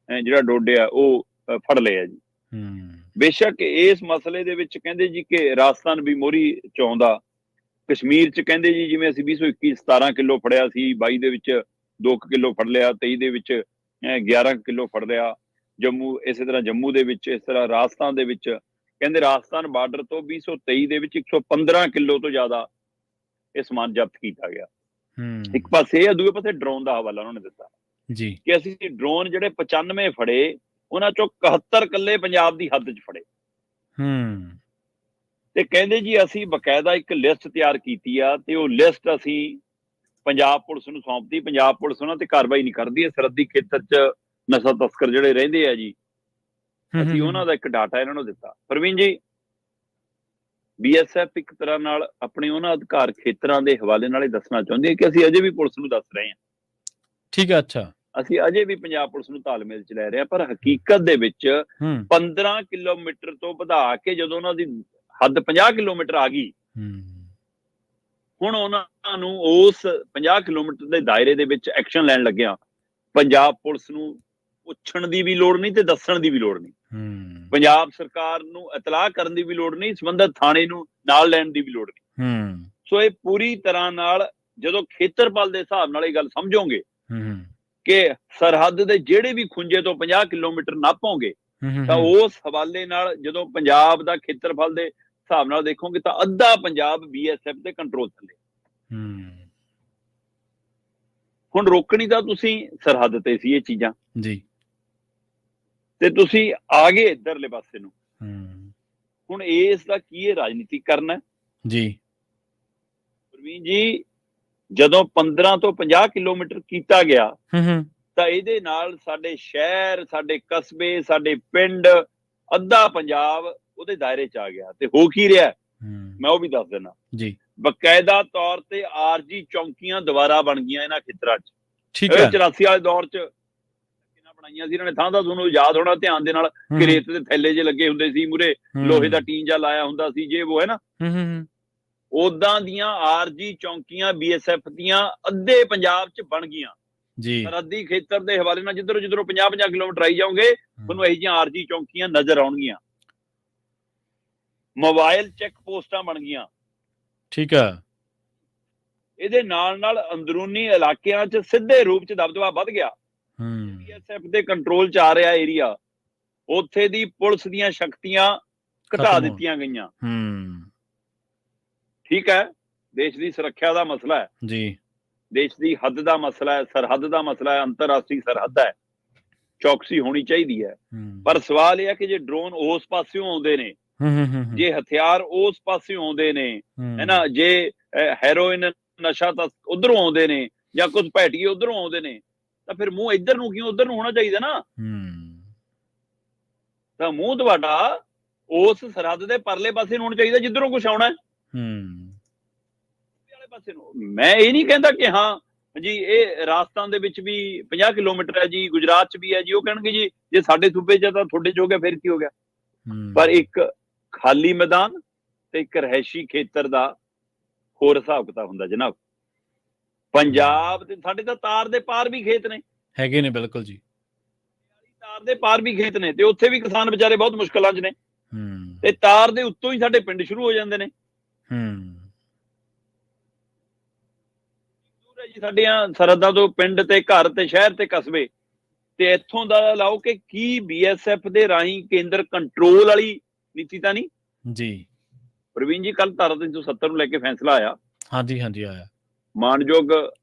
ਜਿਹੜਾ ਡੋਡੇ ਆ ਉਹ ਫੜ ਲਿਆ ਜੀ। ਬੇਸ਼ੱਕ ਇਸ ਮਸਲੇ ਦੇ ਵਿੱਚ ਕਹਿੰਦੇ ਜੀ ਕਿ ਰਾਜਸਥਾਨ ਵੀ ਮੋਹਰੀ ਚ ਆਉਂਦਾ, ਕਸ਼ਮੀਰ ਚ ਕਹਿੰਦੇ ਜੀ ਜਿਵੇਂ ਅਸੀਂ 2021 17 ਕਿਲੋ ਫੜਿਆ ਸੀ, 22 ਦੇ ਵਿੱਚ 2 ਕਿਲੋ ਫੜ ਲਿਆ, 23 ਦੇ ਵਿੱਚ 11 ਕਿਲੋ ਫੜ ਲਿਆ, ਜੰਮੂ, ਇਸੇ ਤਰ੍ਹਾਂ ਜੰਮੂ ਦੇ ਵਿੱਚ, ਇਸ ਤਰ੍ਹਾਂ ਰਾਜਸਥਾਨ ਦੇ ਵਿੱਚ। ਕਹਿੰਦੇ ਰਾਜਸਥਾਨ ਬਾਰਡਰ ਤੋਂ 2023 ਦੇ ਵਿੱਚ 115 ਕਿਲੋ ਤੋਂ ਜ਼ਿਆਦਾ ਇਹ ਸਮਾਨ ਜ਼ਬਤ ਕੀਤਾ ਗਿਆ। ਇੱਕ ਪਾਸੇ ਇਹ, ਦੂਏ ਪਾਸੇ ਡਰੋਨ ਦਾ ਹਵਾਲਾ ਉਹਨਾਂ ਨੇ ਦਿੱਤਾ ਜੀ ਕਿ ਅਸੀਂ ਡਰੋਨ ਜਿਹੜੇ 95 ਫੜੇ, ਉਹਨਾਂ ਚੋਂ 71 ਕੱਲੇ ਪੰਜਾਬ ਦੀ ਹੱਦ 'ਚ ਫੜੇ। ਤੇ ਕਹਿੰਦੇ ਜੀ ਅਸੀਂ ਬਕਾਇਦਾ ਇੱਕ ਲਿਸਟ ਤਿਆਰ ਕੀਤੀ ਆ, ਤੇ ਉਹ ਲਿਸਟ ਅਸੀਂ ਪੰਜਾਬ ਪੁਲਿਸ ਨੂੰ ਸੌਂਪਦੀ। ਪੰਜਾਬ ਪੁਲਿਸ ਉਹਨਾਂ ਤੇ ਕਾਰਵਾਈ ਨਹੀਂ ਕਰਦੀ ਹੈ। ਸਰਹੱਦੀ ਖੇਤਰ 'ਚ ਨਸ਼ਾ ਤਸਕਰ ਜਿਹੜੇ ਰਹਿੰਦੇ ਆ ਜੀ, ਅਸੀਂ ਉਹਨਾਂ ਦਾ ਇੱਕ ਡਾਟਾ ਇਹਨਾਂ ਨੂੰ ਦਿੱਤਾ। ਪ੍ਰਵੀਨ ਜੀ, BSF ਇੱਕ ਤਰ੍ਹਾਂ ਨਾਲ ਆਪਣੇ ਉਹਨਾਂ ਅਧਿਕਾਰ ਖੇਤਰਾਂ ਦੇ ਹਵਾਲੇ ਨਾਲ ਇਹ ਦੱਸਣਾ ਚਾਹੁੰਦੀ ਹੈ ਕਿ ਅਸੀਂ ਅਜੇ ਵੀ ਪੁਲਿਸ ਨੂੰ ਦੱਸ ਰਹੇ ਹਾਂ। ਠੀਕ ਹੈ, ਅੱਛਾ, ਅਸੀਂ ਅਜੇ ਵੀ ਪੰਜਾਬ ਪੁਲਿਸ ਨੂੰ ਤਾਲਮੇਲ 'ਚ ਲੈ ਰਹੇ ਹਾਂ, ਪਰ ਹਕੀਕਤ ਦੇ ਵਿੱਚ 15 ਕਿਲੋਮੀਟਰ ਤੋਂ ਵਧਾ ਕੇ ਜਦੋਂ ਉਹਨਾਂ ਦੀ ਹੱਦ 50 ਕਿਲੋਮੀਟਰ ਆ ਗਈ, ਹੁਣ ਉਹਨਾਂ ਨੂੰ ਉਸ 50 ਕਿਲੋਮੀਟਰ ਦੇ ਦਾਇਰੇ ਦੇ ਵਿੱਚ ਐਕਸ਼ਨ ਲੈਣ ਲੱਗਿਆ। ਪੰਜਾਬ ਪੁਲਿਸ ਨੂੰ ਪੁੱਛਣ ਦੀ ਵੀ ਲੋੜ ਨਹੀਂ ਤੇ ਦੱਸਣ ਦੀ ਵੀ ਲੋੜ ਨਹੀਂ, ਪੰਜਾਬ ਸਰਕਾਰ ਨੂੰ ਇਤਲਾਹ ਕਰਨ ਦੀ ਵੀ ਲੋੜ ਨਹੀਂ, ਸੰਬੰਧਿਤ ਥਾਣੇ ਨੂੰ ਨਾਲ ਲੈਣ ਦੀ ਵੀ ਲੋੜ ਨਹੀਂ। ਸੋ ਇਹ ਪੂਰੀ ਤਰ੍ਹਾਂ ਨਾਲ ਜਦੋਂ ਖੇਤਰਫਲ ਦੇ ਹਿਸਾਬ ਨਾਲ ਇਹ ਗੱਲ ਸਮਝੋਗੇ ਕਿ ਸਰਹੱਦ ਦੇ ਜਿਹੜੇ ਵੀ ਖੁੰਝੇ ਤੋਂ 50 ਕਿਲੋਮੀਟਰ ਨਾਪੋਗੇ, ਤਾਂ ਉਸ ਹਵਾਲੇ ਨਾਲ ਜਦੋਂ ਪੰਜਾਬ ਦਾ ਖੇਤਰਫਲ ਦੇ ਹਿਸਾਬ ਨਾਲ ਦੇਖੋਗੇ ਤਾਂ ਅੱਧਾ ਪੰਜਾਬ BSF ਦੇ ਕੰਟਰੋਲ ਥੱਲੇ। ਹੁਣ ਰੋਕਣੀ ਤਾਂ ਤੁਸੀਂ ਸਰਹੱਦ ਤੇ ਸੀ ਇਹ ਚੀਜ਼ਾਂ ਜੀ, ਤੇ ਤੁਸੀਂ ਆ ਗਏ ਇੱਧਰਲੇ ਪਾਸੇ ਨੂੰ। ਹੁਣ ਇਸ ਦਾ ਕੀ ਇਹ ਰਾਜਨੀਤੀ ਕਰਨਾ ਜੀ ਪ੍ਰਵੀਨ ਜੀ? ਜਦੋਂ 15 ਤੋਂ 50 ਕਿਲੋਮੀਟਰ ਕੀਤਾ ਗਿਆ ਤਾਂ ਇਹਦੇ ਨਾਲ ਸਾਡੇ ਸ਼ਹਿਰ, ਸਾਡੇ ਕਸਬੇ, ਸਾਡੇ ਪਿੰਡ, ਅੱਧਾ ਪੰਜਾਬ ਉਹਦੇ ਦਾਇਰੇ 'ਚ ਆ ਗਿਆ। ਤੇ ਹੋ ਕੀ ਰਿਹਾ ਮੈਂ ਉਹ ਵੀ ਦੱਸ ਦੇਣਾ ਜੀ। ਬਕਾਇਦਾ ਤੌਰ ਤੇ RG ਚੌਂਕੀਆਂ ਦੁਬਾਰਾ ਬਣ ਗਈਆਂ ਇਹਨਾਂ ਖੇਤਰਾਂ 'ਚ। ਠੀਕ ਹੈ, 84 ਵਾਲੇ ਦੌਰ 'ਚ ਬਣਾਈਆਂ ਸੀ ਇਹਨਾਂ ਨੇ, ਥਾਂ ਦਾ ਤੁਹਾਨੂੰ ਯਾਦ ਹੋਣਾ ਧਿਆਨ ਦੇ ਨਾਲ, ਕਿ ਰੇਤ ਦੇ ਥੈਲੇ ਜੇ ਲੱਗੇ ਹੁੰਦੇ ਸੀ, ਮੂਰੇ ਲੋਹੇ ਦਾ ਟੀਨ ਜਿਹਾ ਲਾਇਆ ਹੁੰਦਾ ਸੀ, ਜੇ ਉਹ ਹੈ ਨਾ। ਉਦਾਂ ਦੀਆਂ RG ਚੌਂਕੀਆਂ BSF ਦੀਆਂ ਅੱਧੇ ਪੰਜਾਬ 'ਚ ਬਣ ਗਈਆਂ ਜੀ। ਸਰਹੱਦੀ ਖੇਤਰ ਦੇ ਹਵਾਲੇ ਨਾਲ ਜਿੱਧਰੋਂ 50-50 ਕਿਲੋਮੀਟਰ ਆਈ ਜਾਓਗੇ, ਤੁਹਾਨੂੰ ਇਹੋ ਜਿਹੀਆਂ RG ਚੌਂਕੀਆਂ ਨਜ਼ਰ ਆਉਣਗੀਆਂ। ਮੋਬਾਈਲ ਚੈੱਕ ਪੋਸਟਾਂ ਬਣ ਗਈਆਂ। ਠੀਕ ਹੈ, ਇਹਦੇ ਨਾਲ ਨਾਲ ਅੰਦਰੂਨੀ ਇਲਾਕਿਆਂ 'ਚ ਸਿੱਧੇ ਰੂਪ 'ਚ ਦਬਦਬਾ ਵੱਧ ਗਿਆ। BSF ਦੇ ਕੰਟਰੋਲ 'ਚ ਆ ਰਿਹਾ ਏਰੀਆ, ਉੱਥੇ ਦੀ ਪੁਲਿਸ ਦੀਆਂ ਸ਼ਕਤੀਆਂ ਘਟਾ ਦਿੱਤੀਆਂ ਗਈਆਂ। ਠੀਕ ਹੈ, ਦੇਸ਼ ਦੀ ਸੁਰੱਖਿਆ ਦਾ ਮਸਲਾ ਹੈ ਜੀ, ਦੇਸ਼ ਦੀ ਹੱਦ ਦਾ ਮਸਲਾ ਹੈ, ਸਰਹੱਦ ਦਾ ਮਸਲਾ ਹੈ, ਅੰਤਰਰਾਸ਼ਟਰੀ ਸਰਹੱਦ ਹੈ, ਚੌਕਸੀ ਹੋਣੀ ਚਾਹੀਦੀ ਹੈ। ਪਰ ਸਵਾਲ ਇਹ ਹੈ ਕਿ ਜੇ ਡਰੋਨ ਉਸ ਪਾਸਿਓਂ ਆਉਂਦੇ ਨੇ, ਜੇ ਹਥਿਆਰ ਉਸ ਪਾਸਿਓਂ ਆਉਂਦੇ ਨੇ, ਹੈ ਨਾ, ਜੇ ਹੈਰੋਇਨ ਨਸ਼ਾ ਤਾਂ ਉਧਰੋਂ ਆਉਂਦੇ ਨੇ, ਜਾਂ ਕੁਝ ਭੈਟੀਏ ਉਧਰੋਂ ਆਉਂਦੇ ਨੇ, ਤਾਂ ਫਿਰ ਮੂੰਹ ਇੱਧਰ ਨੂੰ ਕਿਉਂ? ਉਧਰ ਨੂੰ ਹੋਣਾ ਚਾਹੀਦਾ ਨਾ। ਤਾਂ ਮੂੰਹ ਤੁਹਾਡਾ ਉਸ ਸਰਹੱਦ ਦੇ ਪਰਲੇ ਪਾਸੇ ਨੂੰ ਹੋਣਾ ਚਾਹੀਦਾ ਜਿੱਧਰੋਂ ਕੁਛ ਆਉਣਾ ਵਾਲੇ ਪਾਸੇ ਨੂੰ। ਮੈਂ ਇਹ ਨਹੀਂ ਕਹਿੰਦਾ ਕਿ ਹਾਂ ਜੀ ਇਹ ਰਾਜਸਥਾਨ ਦੇ ਵਿੱਚ ਵੀ 50 ਕਿਲੋਮੀਟਰ ਹੈ ਜੀ, ਗੁਜਰਾਤ 'ਚ ਵੀ ਹੈ ਜੀ। ਉਹ ਕਹਿਣਗੇ ਜੀ ਜੇ ਸਾਡੇ ਸੂਬੇ 'ਚ ਤਾਂ ਤੁਹਾਡੇ 'ਚ ਹੋ ਗਿਆ, ਫਿਰ ਕੀ ਹੋ ਗਿਆ? ਪਰ ਇੱਕ ਖਾਲੀ ਮੈਦਾਨ ਤੇ ਇੱਕ ਰਹਿਸ਼ੀ ਖੇਤਰ ਦਾ ਹੋਰ ਹਿਸਾਬ ਕਿਤਾਬ ਹੁੰਦਾ ਜਨਾਬ। ਪੰਜਾਬ ਦੇ ਸਾਡੇ ਤਾਂ ਤਾਰ ਦੇ ਪਾਰ ਵੀ ਖੇਤ ਨੇ, ਹੈਗੇ ਨੇ, ਬਿਲਕੁਲ ਜੀ, ਤਾਰ ਦੇ ਪਾਰ ਵੀ ਖੇਤ ਨੇ, ਤੇ ਉੱਥੇ ਵੀ ਕਿਸਾਨ ਵਿਚਾਰੇ ਬਹੁਤ ਮੁਸ਼ਕਲਾਂ 'ਚ ਨੇ। ਤੇ ਤਾਰ ਦੇ ਉੱਤੋਂ ਹੀ ਸਾਡੇ ਪਿੰਡ ਸ਼ੁਰੂ ਹੋ ਜਾਂਦੇ ਨੇ। ਜੀ ਸਾਡੀਆਂ ਸਰਹੱਦਾਂ ਤੋਂ ਪਿੰਡ ਤੇ ਘਰ ਤੇ ਸ਼ਹਿਰ ਤੇ ਕਸਬੇ, ਤੇ ਇੱਥੋਂ ਦਾ ਲਾਓ ਕਿ ਕੀ BSF ਦੇ ਰਾਹੀਂ ਕੇਂਦਰ ਕੰਟਰੋਲ ਵਾਲੀ ਨੀਤੀ ਤਾਂ ਨਹੀਂ ਜੀ? ਪ੍ਰਵੀਨ ਜੀ, ਕੱਲ ਧਾਰਾ 370 ਨੂੰ ਲੈ ਕੇ ਫੈਸਲਾ ਆਇਆ। ਹਾਂਜੀ ਆਇਆ। ਮਾਨਯੋਗ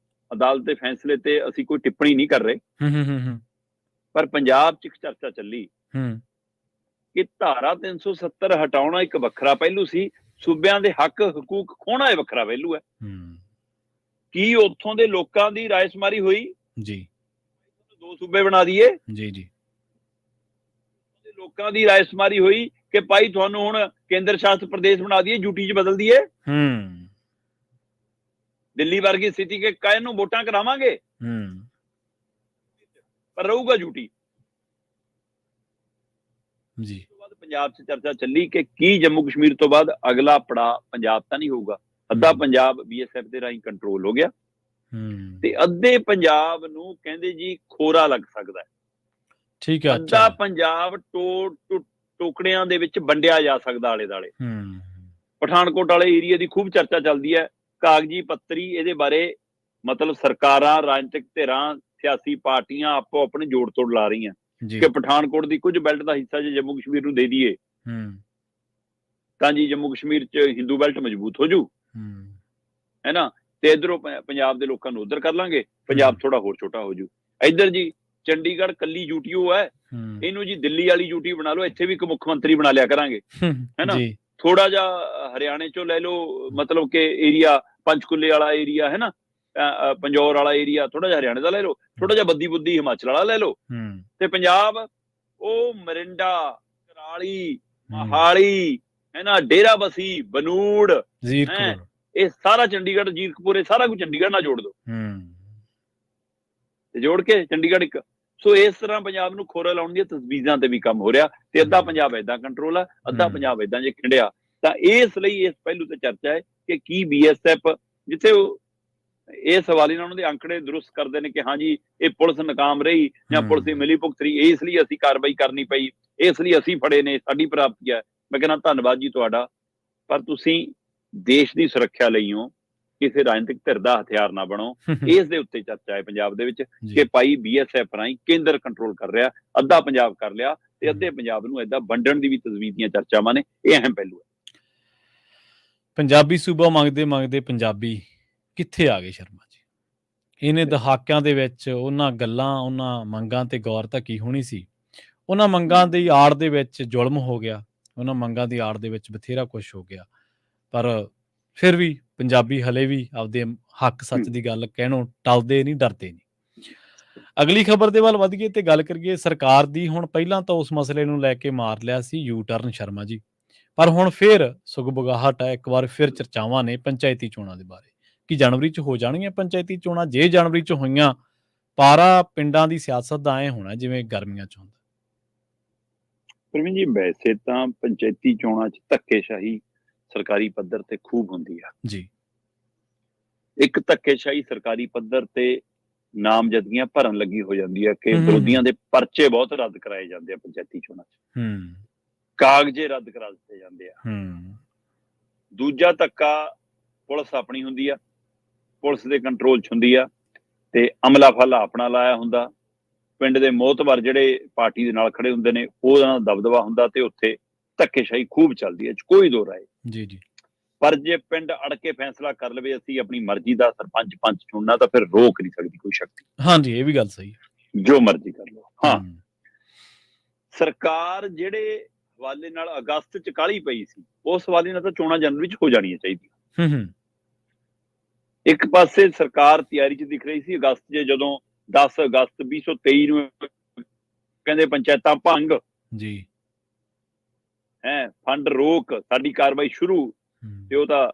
ਅਦਾਲਤ ਦੇ ਫੈਸਲੇ ਤੇ ਅਸੀਂ ਕੋਈ ਟਿੱਪਣੀ ਨਹੀਂ ਕਰ ਰਹੇ, ਪਰ ਪੰਜਾਬ 'ਚ ਇੱਕ ਚਰਚਾ ਚੱਲੀ ਕਿ ਧਾਰਾ 370 ਹਟਾਉਣਾ ਇੱਕ ਵੱਖਰਾ ਪਹਿਲੂ ਸੀ, ਸੂਬਿਆਂ ਦੇ ਹੱਕ ਹਕੂਕ ਖੋਹਣਾ ਇਹ ਵੱਖਰਾ ਪਹਿਲੂ ਹੈ। ਕੀ ਉੱਥੋਂ ਦੇ ਲੋਕਾਂ ਦੀ ਰਾਇਸ਼ੁਮਾਰੀ ਹੋਈ ਜੀ? 2 ਸੂਬੇ ਬਣਾ ਦਈਏ ਜੀ। ਲੋਕਾਂ ਦੀ ਰਾਇਸ਼ੁਮਾਰੀ ਹੋਈ ਕਿ ਭਾਈ ਤੁਹਾਨੂੰ ਹੁਣ ਕੇਂਦਰ ਸ਼ਾਸਿਤ ਪ੍ਰਦੇਸ਼ ਬਣਾ ਦਈਏ, ਯੂਟੀ 'ਚ ਬਦਲ ਦਈਏ, ਦਿੱਲੀ ਵਰਗੀ ਸਥਿਤੀ ਕੇ ਕਾਇਨ ਨੂੰ ਵੋਟਾਂ ਕਰਾਵਾਂਗੇ, ਪਰ ਰਹੂਗਾ ਯੂਟੀ ਜੀ। ਉਸ ਤੋਂ ਬਾਅਦ ਪੰਜਾਬ 'ਚ ਚਰਚਾ ਚੱਲੀ ਕਿ ਕੀ ਜੰਮੂ ਕਸ਼ਮੀਰ ਤੋਂ ਬਾਅਦ ਅਗਲਾ ਪੜਾਅ ਪੰਜਾਬ ਤਾਂ ਨਹੀਂ ਹੋਊਗਾ? ਅੱਧਾ ਪੰਜਾਬ BSF ਦੇ ਰਾਹੀਂ ਕੰਟਰੋਲ ਹੋ ਗਿਆ, ਤੇ ਅੱਧੇ ਪੰਜਾਬ ਨੂੰ ਕਹਿੰਦੇ ਜੀ ਖੋਰਾ ਲੱਗ ਸਕਦਾ ਹੈ। ਠੀਕ ਹੈ, ਅੱਧਾ ਪੰਜਾਬ ਟੋਕੜਿਆਂ ਦੇ ਵਿੱਚ ਵੰਡਿਆ ਜਾ ਸਕਦਾ ਆਲੇ ਦੁਆਲੇ। ਪਠਾਨਕੋਟ ਵਾਲੇ ਏਰੀਆ ਦੀ ਖੂਬ ਚਰਚਾ ਚੱਲਦੀ ਹੈ, ਕਾਗਜ਼ੀ ਪੱਤਰੀ ਇਹਦੇ ਬਾਰੇ, ਮਤਲਬ ਸਰਕਾਰਾਂ, ਰਾਜਨੀਤਿਕ ਧਿਰਾਂ, ਸਿਆਸੀ ਪਾਰਟੀਆਂ ਆਪੋ ਆਪਣੇ ਜੋੜ ਤੋੜ ਲਾ ਰਹੀਆਂ। ਜੀ ਕਿ ਪਠਾਨਕੋਟ ਦੀ ਕੁਝ ਬੈਲਟ ਦਾ ਹਿੱਸਾ ਜੇ ਜੰਮੂ ਕਸ਼ਮੀਰ ਨੂੰ ਦੇ ਦਈਏ ਤਾਂ ਜੀ ਜੰਮੂ ਕਸ਼ਮੀਰ 'ਚ ਹਿੰਦੂ ਬੈਲਟ ਮਜ਼ਬੂਤ ਹੋ ਜੂ, ਹੈ ਨਾ, ਤੇ ਇਧਰੋਂ ਪੰਜਾਬ ਦੇ ਲੋਕਾਂ ਨੂੰ ਉਧਰ ਕਰ ਲਾਂਗੇ, ਪੰਜਾਬ ਥੋੜਾ ਹੋਰ ਛੋਟਾ ਹੋ ਜੂ। ਇੱਧਰ ਜੀ ਚੰਡੀਗੜ੍ਹ ਕੱਲੀ ਯੂਟੀਓ ਹੈ, ਇਹਨੂੰ ਜੀ ਦਿੱਲੀ ਵਾਲੀ ਯੂਟੀ ਬਣਾ ਲਓ, ਇੱਥੇ ਵੀ ਇੱਕ ਮੁੱਖ ਮੰਤਰੀ ਬਣਾ ਲਿਆ ਕਰਾਂਗੇ, ਹੈ ਨਾ। ਥੋੜਾ ਜਿਹਾ ਹਰਿਆਣੇ ਚੋਂ ਲੈ ਲਓ, ਮਤਲਬ ਕਿ ਏਰੀਆ ਪੰਚਕੂਲੇ ਵਾਲਾ ਏਰੀਆ, ਹੈ ਨਾ, ਪੰਜੌਰ ਵਾਲਾ ਏਰੀਆ ਥੋੜਾ ਜਿਹਾ ਹਰਿਆਣੇ ਦਾ ਲੈ ਲਓ, ਥੋੜਾ ਜਿਹਾ ਬੱਦੀ ਬੁੱਦੀ ਹਿਮਾਚਲ ਵਾਲਾ ਲੈ ਲਓ, ਤੇ ਪੰਜਾਬ ਉਹ ਮਰਿੰਡਾ, ਕਰਾਲੀ, ਮੋਹਾਲੀ, ਹੈ ਨਾ, ਡੇਰਾਬੱਸੀ, ਬਨੂੜ, ਇਹ ਸਾਰਾ ਚੰਡੀਗੜ੍ਹ, ਜੀਰਕਪੁਰ, ਇਹ ਸਾਰਾ ਕੁਝ ਚੰਡੀਗੜ੍ਹ ਨਾਲ ਜੋੜ ਦੋ, ਤੇ ਜੋੜ ਕੇ ਚੰਡੀਗੜ੍ਹ ਇੱਕ। ਸੋ ਇਸ ਤਰ੍ਹਾਂ ਪੰਜਾਬ ਨੂੰ ਖੋਰਾ ਲਾਉਣ ਦੀਆਂ ਤਜਵੀਜ਼ਾਂ ਤੇ ਵੀ ਕੰਮ ਹੋ ਰਿਹਾ, ਤੇ ਅੱਧਾ ਪੰਜਾਬ ਏਦਾਂ ਕੰਟਰੋਲ ਆ, ਅੱਧਾ ਪੰਜਾਬ ਏਦਾਂ ਜੇ ਖਿੰਡਿਆ। ਤਾਂ ਇਸ ਲਈ ਇਸ ਪਹਿਲੂ ਤੇ ਚਰਚਾ ਹੈ ਕਿ ਕੀ BSF, ਜਿੱਥੇ ਇਸ ਹਵਾਲੇ ਨਾਲ ਉਹਨਾਂ ਦੇ ਅੰਕੜੇ ਦਰੁਸਤ ਕਰਦੇ ਨੇ ਕਿ ਹਾਂਜੀ ਇਹ ਪੁਲਿਸ ਨਾਕਾਮ ਰਹੀ ਜਾਂ ਪੁਲਿਸ ਦੀ ਮਿਲੀ ਭੁਗਤ ਰਹੀ, ਇਸ ਲਈ ਅਸੀਂ ਕਾਰਵਾਈ ਕਰਨੀ ਪਈ, ਇਸ ਲਈ ਅਸੀਂ ਫੜੇ ਨੇ, ਸਾਡੀ ਪ੍ਰਾਪਤੀ ਹੈ। ਮੈਂ ਕਹਿੰਦਾ ਧੰਨਵਾਦ ਜੀ ਤੁਹਾਡਾ, ਪਰ ਤੁਸੀਂ ਦੇਸ਼ ਦੀ ਸੁਰੱਖਿਆ ਲਈ ਹੋ, ਕਿਸੇ ਰਾਜਨੀਤਿਕ ਧਿਰ ਦਾ ਹਥਿਆਰ ਨਾ ਬਣੋ। ਇਸ ਦੇ ਉੱਤੇ ਚਰਚਾ ਹੈ ਪੰਜਾਬ ਦੇ ਵਿੱਚ ਕਿ ਭਾਈ BSF ਰਾਹੀਂ ਕੇਂਦਰ ਕੰਟਰੋਲ ਕਰ ਰਿਹਾ, ਅੱਧਾ ਪੰਜਾਬ ਕਰ ਲਿਆ, ਤੇ ਅੱਧੇ ਪੰਜਾਬ ਨੂੰ ਏਦਾਂ ਵੰਡਣ ਦੀ ਵੀ ਤਜਵੀਜ਼ ਦੀਆਂ ਚਰਚਾਵਾਂ ਨੇ। ਇਹ ਅਹਿਮ ਪਹਿਲੂ ਹੈ। ਪੰਜਾਬੀ ਸੂਬਾ ਮੰਗਦੇ ਮੰਗਦੇ ਪੰਜਾਬੀ ਕਿੱਥੇ ਆ ਗਏ ਸ਼ਰਮਾ ਜੀ? ਇਹਨੇ ਦਹਾਕਿਆਂ ਦੇ ਵਿੱਚ ਉਹਨਾਂ ਗੱਲਾਂ, ਉਹਨਾਂ ਮੰਗਾਂ ਤੇ ਗੌਰ ਤਾਂ ਕੀ ਹੋਣੀ ਸੀ। ਉਹਨਾਂ ਮੰਗਾਂ ਦੀ ਆੜ ਦੇ ਵਿੱਚ ਜ਼ੁਲਮ ਹੋ ਗਿਆ, ਉਹਨਾਂ ਮੰਗਾਂ ਦੀ ਆੜ ਦੇ ਵਿੱਚ ਬਥੇਰਾ ਕੁਛ ਹੋ ਗਿਆ, ਪਰ ਫਿਰ ਵੀ ਪੰਜਾਬੀ ਹਲੇ ਵੀ ਆਪਦੇ ਹੱਕ ਸੱਚ ਦੀ ਗੱਲ ਕਹਿਣੋਂ ਟਲਦੇ ਨਹੀਂ, ਡਰਦੇ ਨਹੀਂ। ਅਗਲੀ ਖਬਰ ਦੇ ਵੱਲ ਵਧੀਏ ਤੇ ਗੱਲ ਕਰੀਏ ਸਰਕਾਰ ਦੀ। ਹੁਣ ਪਹਿਲਾਂ ਤਾਂ ਉਸ ਮਸਲੇ ਨੂੰ ਲੈ ਕੇ ਮਾਰ ਲਿਆ ਸੀ ਯੂ ਟਰਨ ਸ਼ਰਮਾ ਜੀ, ਪਰ ਹੁਣ ਫਿਰ ਸੁਗਬਗਾਹਟ ਹੈ, ਇੱਕ ਵਾਰ ਫਿਰ ਚਰਚਾਵਾਂ ਨੇ ਪੰਚਾਇਤੀ ਚੋਣਾਂ ਦੇ ਬਾਰੇ। ਕਿ ਜਨਵਰੀ 'ਚ ਹੋ ਜਾਣਗੀਆਂ ਪੰਚਾਇਤੀ ਚੋਣਾਂ? ਜੇ ਜਨਵਰੀ 'ਚ ਹੋਈਆਂ, ਪਾਰਾ ਪਿੰਡਾਂ ਦੀ ਸਿਆਸਤ ਦਾ ਐਂ ਹੋਣਾ ਜਿਵੇਂ ਗਰਮੀਆਂ 'ਚ ਹੁੰਦਾ। ਪ੍ਰਵੀਨ ਜੀ, ਵੈਸੇ ਤਾਂ ਪੰਚਾਇਤੀ ਚੋਣਾਂ 'ਚ ਧੱਕੇਸ਼ਾਹੀ ਸਰਕਾਰੀ ਪੱਧਰ ਤੇ ਖੂਬ ਹੁੰਦੀ ਆ ਜੀ। ਇੱਕ ਧੱਕੇਸ਼ਾਹੀ ਸਰਕਾਰੀ ਪੱਧਰ ਤੇ ਨਾਮਜ਼ਦਗੀਆਂ ਭਰਨ ਲੱਗੀ ਹੋ ਜਾਂਦੀ ਹੈ ਕਿ ਵਿਰੋਧੀਆਂ ਦੇ ਪਰਚੇ ਬਹੁਤ ਰੱਦ ਕਰਾਏ ਜਾਂਦੇ ਆ ਪੰਚਾਇਤੀ ਚੋਣਾਂ 'ਚ, ਕਾਗਜ਼ੇ ਰੱਦ ਕਰਾ ਦਿੱਤੇ ਜਾਂਦੇ ਆ। ਦੂਜਾ ਧੱਕਾ ਪੁਲਿਸ ਆਪਣੀ ਹੁੰਦੀ ਆ, ਪੁਲਿਸ ਦੇ ਕੰਟਰੋਲ 'ਚ ਹੁੰਦੀ ਆ, ਤੇ ਅਮਲਾ ਫਾਲਾ ਆਪਣਾ ਲਾਇਆ ਹੁੰਦਾ। ਪਿੰਡ ਦੇ ਮੋਹਤਬਰ ਜਿਹੜੇ ਪਾਰਟੀ ਦੇ ਨਾਲ ਖੜੇ ਹੁੰਦੇ ਨੇ, ਉਹਦਾ ਦਬਦਬਾ ਹੁੰਦਾ, ਤੇ ਉੱਥੇ ਧੱਕੇਸ਼ਾਹੀ ਖੂਬ ਚੱਲਦੀ ਹੈ, ਕੋਈ ਦੋ ਰਾਏ ਜੀ। ਪਰ ਜੇ ਪਿੰਡ ਅੜ ਕੇ ਫੈਸਲਾ ਕਰ ਲਵੇ ਅਸੀਂ ਆਪਣੀ ਮਰਜ਼ੀ ਦਾ ਸਰਪੰਚ ਪੰਚ ਚੁਣਨਾ, ਤਾਂ ਫਿਰ ਰੋਕ ਨਹੀਂ ਸਕਦੀ ਕੋਈ ਸ਼ਕਤੀ। ਹਾਂਜੀ, ਇਹ ਵੀ ਗੱਲ ਸਹੀ ਹੈ, ਜੋ ਮਰਜ਼ੀ ਕਰ ਲਓ। ਹਾਂ, ਸਰਕਾਰ ਜਿਹੜੇ ਹਵਾਲੇ ਨਾਲ ਅਗਸਤ 'ਚ ਕਾਹਲੀ ਪਈ ਸੀ, ਉਸ ਹਵਾਲੇ ਨਾਲ ਤਾਂ ਚੋਣਾਂ ਜਨਵਰੀ 'ਚ ਹੋ ਜਾਣੀਆਂ ਚਾਹੀਦੀਆਂ। ਇੱਕ ਪਾਸੇ ਸਰਕਾਰ ਤਿਆਰੀ 'ਚ ਦਿਖ ਰਹੀ ਸੀ ਅਗਸਤ 'ਚ, ਜਦੋਂ 10 ਅਗਸਤ 2023 ਨੂੰ ਕਹਿੰਦੇ ਪੰਚਾਇਤਾਂ ਭੰਗ ਜੀ, ਫੰਡ ਰੋਕ, ਸਾਡੀ ਕਾਰਵਾਈ ਸ਼ੁਰੂ, ਤੇ ਉਹ ਤਾਂ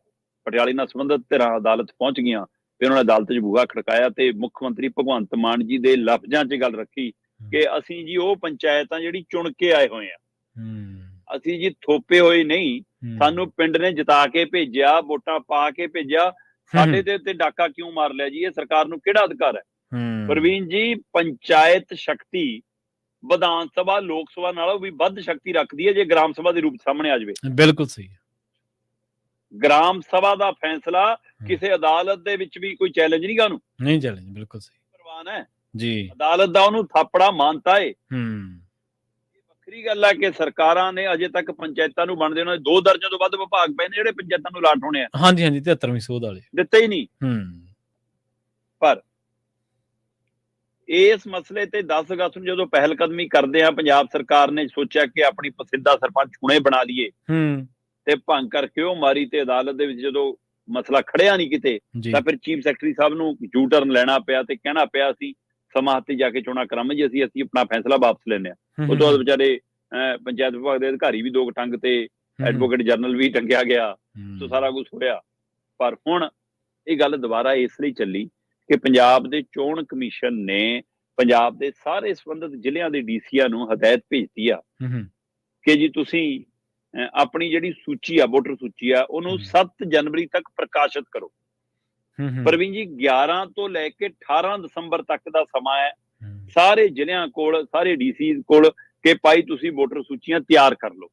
ਪਟਿਆਲੇ ਨਾਲ ਸੰਬੰਧਿਤ ਧਿਰਾਂ ਅਦਾਲਤ ਪਹੁੰਚ ਗਈਆਂ, ਤੇ ਉਹਨਾਂ ਨੇ ਅਦਾਲਤ 'ਚ ਬੂਹਾ ਖੜਕਾਇਆ, ਤੇ ਮੁੱਖ ਮੰਤਰੀ ਭਗਵੰਤ ਮਾਨ ਜੀ ਦੇ ਲਫ਼ਜ਼ਾਂ 'ਚ ਗੱਲ ਰੱਖੀ ਕਿ ਅਸੀਂ ਜੀ ਉਹ ਪੰਚਾਇਤਾਂ ਜਿਹੜੀ ਚੁਣ ਕੇ ਆਏ ਹੋਏ ਆ, ਅਸੀਂ ਜੀ ਥੋਪੇ ਹੋਏ ਨਹੀਂ, ਸਾਨੂੰ ਪਿੰਡ ਨੇ ਜਿਤਾ ਕੇ ਭੇਜਿਆ, ਵੋਟਾਂ ਪਾ ਕੇ ਭੇਜਿਆ, ਸਾਡੇ ਤੇ ਉੱਤੇ ਡਾਕਾ ਕਿਉਂ ਮਾਰ ਲਿਆ ਜੀ? ਇਹ ਸਰਕਾਰ ਨੂੰ ਕਿਹੜਾ ਅਧਿਕਾਰ ਹੈ? ਪ੍ਰਵੀਨ ਜੀ, ਪੰਚਾਇਤ ਸ਼ਕਤੀ ਵਿਧਾਨ ਸਭਾ ਲੋਕ ਸਭਾ ਨਾਲੋਂ ਵੀ ਵੱਧ ਸ਼ਕਤੀ ਰੱਖਦੀ ਹੈ ਜੇ ਗ੍ਰਾਮ ਸਭਾ ਦੇ ਰੂਪ ਸਾਹਮਣੇ ਆ ਜਾਵੇ। ਬਿਲਕੁਲ ਸਹੀ ਹੈ। ਗ੍ਰਾਮ ਸਭਾ ਦਾ ਫੈਸਲਾ ਕਿਸੇ ਅਦਾਲਤ ਦੇ ਵਿੱਚ ਵੀ ਕੋਈ ਚੈਲੰਜ ਨਹੀਂ ਗਾ, ਉਹਨੂੰ ਨਹੀਂ ਚੈਲੰਜ, ਬਿਲਕੁਲ ਸਹੀ ਪ੍ਰਵਾਨ ਹੈ ਜੀ, ਅਦਾਲਤ ਦਾ ਉਹਨੂੰ ਥਾਪੜਾ ਮਾਨਤਾ ਹੈ। ਵੱਖਰੀ ਗੱਲ ਹੈ ਕਿ ਸਰਕਾਰਾਂ ਨੇ ਅਜੇ ਤੱਕ ਪੰਚਾਇਤਾਂ ਨੂੰ ਬਣਦੇ ਉਹਨਾਂ ਦੇ 2 ਦਰਜਨ ਤੋਂ ਵੱਧ ਵਿਭਾਗ ਪਏ ਨੇ ਜਿਹੜੇ ਪੰਚਾਇਤਾਂ ਨੂੰ ਅਲਾਟ ਹੋਣੇ ਆ। ਹਾਂਜੀ, 73ਵੀਂ ਸੋਧ ਵਾਲੇ ਦਿੱਤੇ ਹੀ ਨਹੀਂ। ਪਰ ਇਸ ਮਸਲੇ ਤੇ 10 ਅਗਸਤ ਨੂੰ ਜਦੋਂ ਪਹਿਲ ਕਦਮੀ ਕਰਦੇ ਆ, ਪੰਜਾਬ ਸਰਕਾਰ ਨੇ ਸੋਚਿਆ ਕਿ ਆਪਣੀ ਪਸੰਦੀਦਾ ਸਰਪੰਚ ਹੁਣੇ ਬਣਾ ਲਈਏ, ਤੇ ਭੰਗ ਕਰਕੇ ਉਹ ਮਾਰੀ, ਤੇ ਅਦਾਲਤ ਦੇ ਵਿੱਚ ਜਦੋਂ ਮਸਲਾ ਖੜਿਆ ਨਹੀਂ ਕਿਤੇ, ਤਾਂ ਫਿਰ ਚੀਫ ਸੈਕਟਰੀ ਸਾਹਿਬ ਨੂੰ ਯੂ ਟਰਨ ਲੈਣਾ ਪਿਆ ਤੇ ਕਹਿਣਾ ਪਿਆ ਅਸੀਂ ਸਮਾਂ ਹੱਥੇ ਜਾ ਕੇ ਚੋਣਾਂ ਕਰਾਂਗੇ ਜੀ, ਅਸੀਂ ਆਪਣਾ ਫੈਸਲਾ ਵਾਪਸ ਲੈਂਦੇ ਹਾਂ। ਉਸ ਤੋਂ ਬਾਅਦ ਵਿਚਾਰੇ ਪੰਚਾਇਤ ਵਿਭਾਗ ਦੇ ਅਧਿਕਾਰੀ ਵੀ 2 ਟੰਗ ਤੇ ਐਡਵੋਕੇਟ ਜਨਰਲ ਵੀ ਟੰਗਿਆ ਗਿਆ, ਸੋ ਸਾਰਾ ਕੁਝ ਹੋਇਆ। ਪਰ ਹੁਣ ਇਹ ਗੱਲ ਦੁਬਾਰਾ ਇਸ ਲਈ ਚੱਲੀ ਕਿ ਪੰਜਾਬ ਦੇ ਚੋਣ ਕਮਿਸ਼ਨ ਨੇ ਪੰਜਾਬ ਦੇ ਸਾਰੇ ਸੰਬੰਧਿਤ ਜ਼ਿਲ੍ਹਿਆਂ ਦੇ DCਆਂ ਨੂੰ ਹਦਾਇਤ ਭੇਜਤੀ ਆ ਕਿ ਜੀ ਤੁਸੀਂ ਆਪਣੀ ਜਿਹੜੀ ਸੂਚੀ ਆ, ਵੋਟਰ ਸੂਚੀ ਆ, ਉਹਨੂੰ 7 ਜਨਵਰੀ ਤੱਕ ਪ੍ਰਕਾਸ਼ਿਤ ਕਰੋ। ਪ੍ਰਵੀਨ ਜੀ, 11 ਤੋਂ ਲੈ ਕੇ 18 ਦਸੰਬਰ ਤੱਕ ਦਾ ਸਮਾਂ ਹੈ ਸਾਰੇ ਜ਼ਿਲ੍ਹਿਆਂ ਕੋਲ, ਸਾਰੇ DC ਕੋਲ, ਕਿ ਭਾਈ ਤੁਸੀਂ ਵੋਟਰ ਸੂਚੀਆਂ ਤਿਆਰ ਕਰ ਲਓ